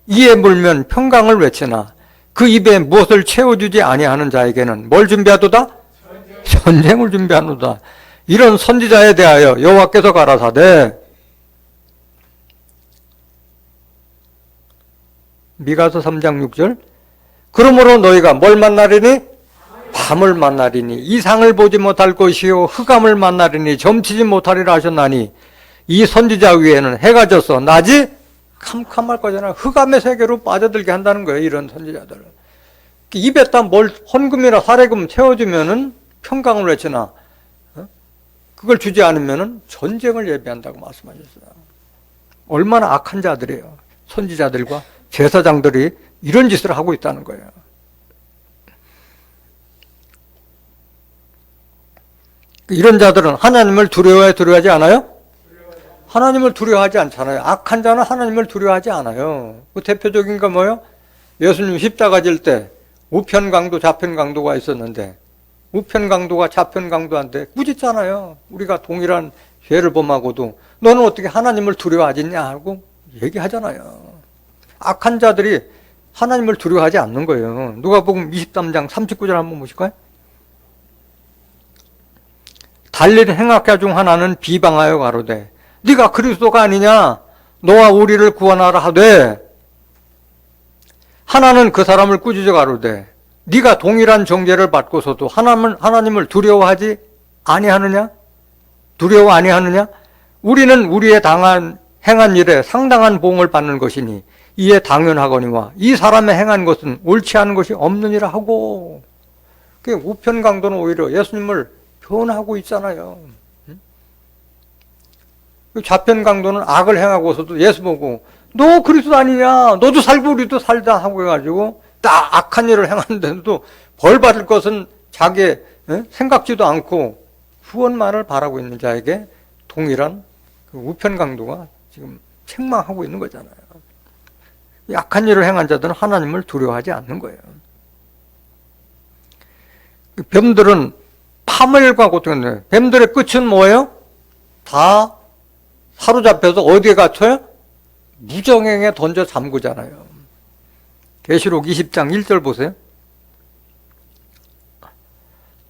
이에 물면 평강을 외치나 그 입에 무엇을 채워주지 아니하는 자에게는 뭘 준비하도다? 전쟁을 준비하노다. 이런 선지자에 대하여 여호와께서 가라사대. 미가서 3장 6절. 그러므로 너희가 뭘 만나리니? 밤을 만나리니 이상을 보지 못할 것이요 흑암을 만나리니 점치지 못하리라 하셨나니 이 선지자 위에는 해가 져서 낮이 캄캄할 거잖아요. 흑암의 세계로 빠져들게 한다는 거예요. 이런 선지자들. 입에다 뭘 헌금이나 사례금 채워주면은 평강을 외치나 그걸 주지 않으면은 전쟁을 예비한다고 말씀하셨어요. 얼마나 악한 자들이에요. 선지자들과 제사장들이 이런 짓을 하고 있다는 거예요. 이런 자들은 하나님을 두려워하지 않아요? 하나님을 두려워하지 않잖아요. 악한 자는 하나님을 두려워하지 않아요. 그 대표적인 거 뭐예요? 예수님 십자가 질 때 우편 강도 좌편 강도가 있었는데 우편 강도가 좌편 강도한테 꾸짖잖아요. 우리가 동일한 죄를 범하고도 너는 어떻게 하나님을 두려워하겠냐 하고 얘기하잖아요. 악한 자들이 하나님을 두려워하지 않는 거예요. 누가복음 23장 39절 한번 보실까요? 달린 행악자 중 하나는 비방하여 가로되 네가 그리스도가 아니냐? 너와 우리를 구원하라 하되 하나는 그 사람을 꾸짖어 가로되 네가 동일한 정죄를 받고서도 하나님을 두려워하지 아니하느냐? 두려워 아니하느냐? 우리는 우리의 행한 일에 상당한 보응을 받는 것이니 이에 당연하거니와 이 사람의 행한 것은 옳지 않은 것이 없느니라 하고. 그 우편 강도는 오히려 예수님을 변하고 있잖아요. 좌편 강도는 악을 행하고서도 예수 보고 너 그리스도 아니냐? 너도 살고 우리도 살자 하고 해가지고 딱 악한 일을 행하는데도 벌 받을 것은 자기 생각지도 않고 후원만을 바라고 있는 자에게 동일한 그 우편 강도가 지금 책망하고 있는 거잖아요. 악한 일을 행한 자들은 하나님을 두려워하지 않는 거예요. 뱀들은 파멸과 고통인데 뱀들의 끝은 뭐예요? 다 사로잡혀서 어디에 갇혀요? 무정행에 던져 잠그잖아요. 계시록 20장 1절 보세요.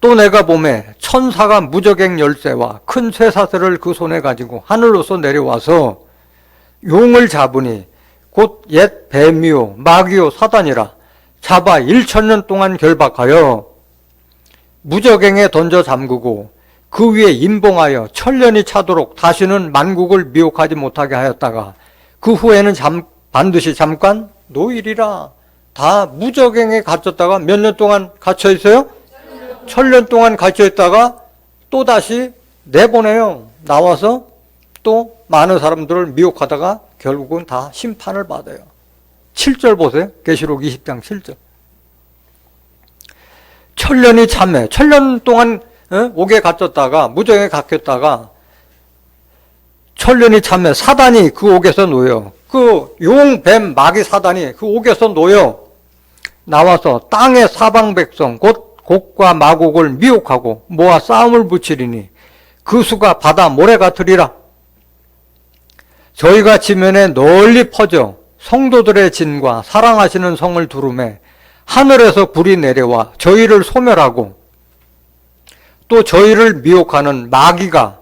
또 내가 보매 천사가 무적행 열쇠와 큰 쇠사슬을 그 손에 가지고 하늘로서 내려와서 용을 잡으니 곧 옛 뱀이요 마귀요 사단이라 잡아 1000년 동안 결박하여 무적행에 던져 잠그고 그 위에 임봉하여 천년이 차도록 다시는 만국을 미혹하지 못하게 하였다가 그 후에는 반드시 잠깐 노일이라. 다 무적행에 갇혔다가 몇 년 동안 갇혀 있어요? 1000년 동안 갇혀 있다가 또 다시 내보내요. 나와서 또 많은 사람들을 미혹하다가 결국은 다 심판을 받아요. 7절 보세요. 계시록 20장 7절. 1000년이 참해. 1000년 동안 옥에 갇혔다가 무정에 갇혔다가 1000년이 참해. 사단이 그 옥에서 놓여. 그 용, 뱀, 마귀 사단이 그 옥에서 놓여 나와서 땅의 사방 백성 곧 곡과 마곡을 미혹하고 모아 싸움을 붙이리니 그 수가 바다 모래 같으리라. 저희가 지면에 널리 퍼져 성도들의 진과 사랑하시는 성을 두루매 하늘에서 불이 내려와 저희를 소멸하고 또 저희를 미혹하는 마귀가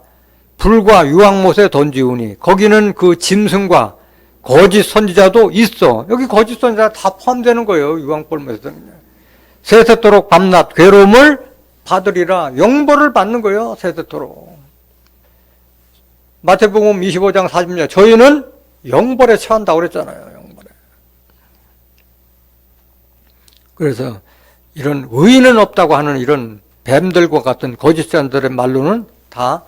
불과 유황못에 던지우니 거기는 그 짐승과 거짓 선지자도 있어. 여기 거짓 선지자 다 포함되는 거예요. 유황불못에. 세세토록 밤낮 괴로움을 받으리라. 영벌을 받는 거예요. 세세토록. 마태복음 25장 40절. 저희는 영벌에 처한다고 그랬잖아요. 영벌에. 그래서 이런 의인은 없다고 하는 이런 뱀들과 같은 거짓 선지자들의 말로는 다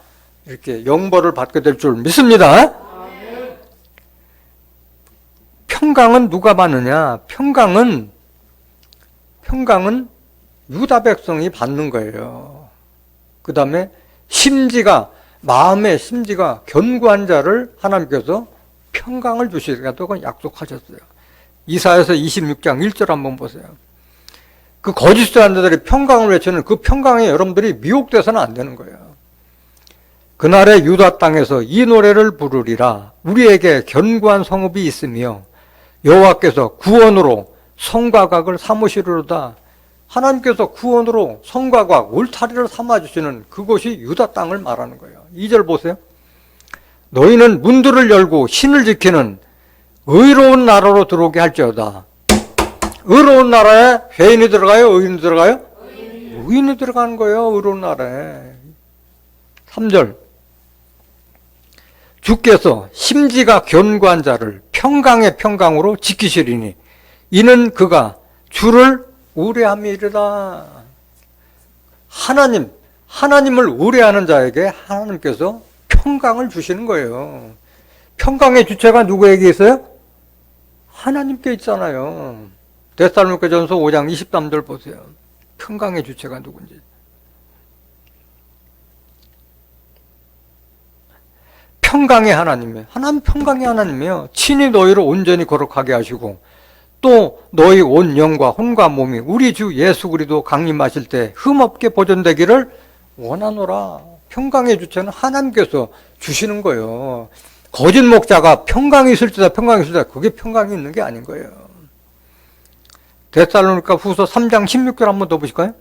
이렇게 영벌을 받게 될 줄 믿습니다. 평강은 누가 받느냐? 평강은 유다 백성이 받는 거예요. 그 다음에 마음의 심지가 견고한 자를 하나님께서 평강을 주시겠다고 약속하셨어요. 이사야서 26장 1절 한번 보세요. 그 거짓 선지자들이 평강을 외치는 그 평강에 여러분들이 미혹돼서는 안 되는 거예요. 그날의 유다 땅에서 이 노래를 부르리라. 우리에게 견고한 성읍이 있으며 여호와께서 구원으로 성과 각을 삼으시리로다. 하나님께서 구원으로 성과 각, 울타리를 삼아주시는 그곳이 유다 땅을 말하는 거예요. 2절 보세요. 너희는 문들을 열고 신을 지키는 의로운 나라로 들어오게 할지어다. 의로운 나라에 죄인이 들어가요? 의인이 들어가요? 의인이 들어가는 거예요. 의로운 나라에. 3절. 주께서 심지가 견고한 자를 평강의 평강으로 지키시리니 이는 그가 주를 의뢰함이리라. 하나님을 의뢰하는 자에게 하나님께서 평강을 주시는 거예요. 평강의 주체가 누구에게 있어요? 하나님께 있잖아요. 데살로니가전서 5장 23절 보세요. 평강의 주체가 누군지. 평강의 하나님이에요. 하나님 평강의 하나님이에요. 친히 너희를 온전히 거룩하게 하시고 또 너희 온 영과 혼과 몸이 우리 주 예수 그리스도 강림하실 때 흠없게 보존되기를 원하노라. 평강의 주체는 하나님께서 주시는 거예요. 거짓 목자가 평강이 있을지다 그게 평강이 있는 게 아닌 거예요. 데살로니가 후서 3장 16절 한번 더 보실까요?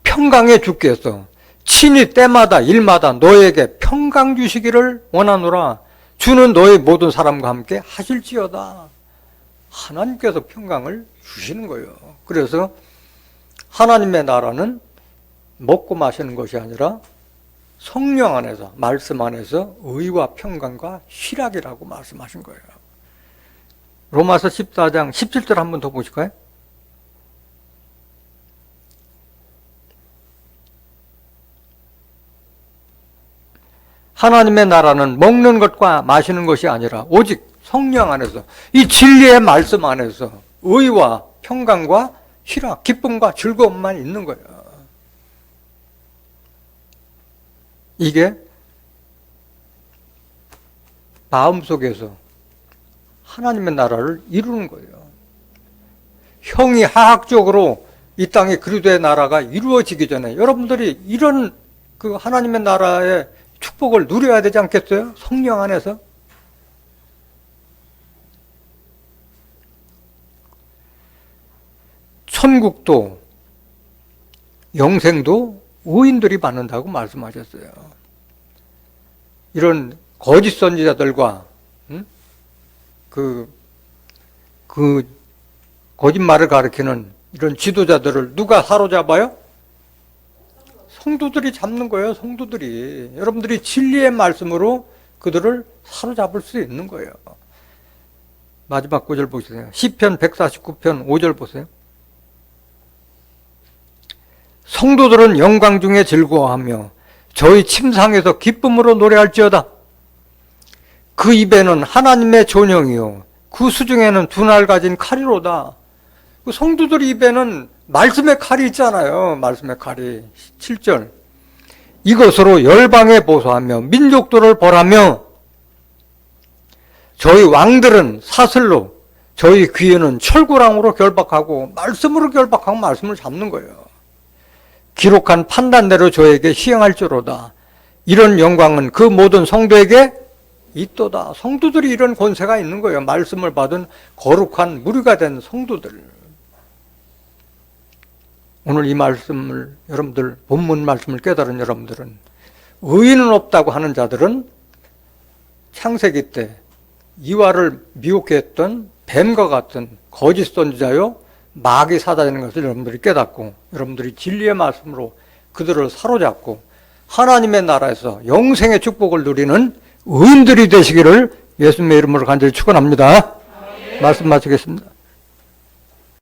평강의 주께서 친히 때마다 일마다 너에게 평강 주시기를 원하노라. 주는 너희 모든 사람과 함께 하실지어다. 하나님께서 평강을 주시는 거예요. 그래서 하나님의 나라는 먹고 마시는 것이 아니라 성령 안에서, 말씀 안에서 의와 평강과 희락이라고 말씀하신 거예요. 로마서 14장 17절 한번 더 보실까요? 하나님의 나라는 먹는 것과 마시는 것이 아니라 오직 성령 안에서 이 진리의 말씀 안에서 의와 평강과 희락, 기쁨과 즐거움만 있는 거예요. 이게 마음속에서 하나님의 나라를 이루는 거예요. 형이 화학적으로 이 땅에 그리스도의 나라가 이루어지기 전에 여러분들이 이런 그 하나님의 나라의 축복을 누려야 되지 않겠어요? 성령 안에서. 천국도 영생도 의인들이 받는다고 말씀하셨어요. 이런 거짓 선지자들과 그 거짓말을 가리키는 이런 지도자들을 누가 사로잡아요? 성도들이 잡는 거예요. 성도들이. 여러분들이 진리의 말씀으로 그들을 사로잡을 수 있는 거예요. 마지막 구절 보세요. 시편 149편 5절 보세요. 성도들은 영광 중에 즐거워하며 저희 침상에서 기쁨으로 노래할지어다. 그 입에는 하나님의 존영이요 그 수중에는 두 날 가진 칼이로다. 그 성도들 입에는 말씀의 칼이 있잖아요. 말씀의 칼이. 7절. 이것으로 열방에 보소하며 민족들을 벌하며 저희 왕들은 사슬로 저희 귀에는 철구랑으로 결박하고 말씀으로 결박하고 말씀을 잡는 거예요. 기록한 판단대로 저에게 시행할지로다. 이런 영광은 그 모든 성도에게 있도다. 성도들이 이런 권세가 있는 거예요. 말씀을 받은 거룩한 무리가 된 성도들. 오늘 이 말씀을 여러분들 본문 말씀을 깨달은 여러분들은 의인은 없다고 하는 자들은 창세기 때 이와를 미혹해 했던 뱀과 같은 거짓 선지자요 마귀 사자라는 것을 여러분들이 깨닫고 여러분들이 진리의 말씀으로 그들을 사로잡고 하나님의 나라에서 영생의 축복을 누리는 의인들이 되시기를 예수님의 이름으로 간절히 축원합니다. 말씀 마치겠습니다.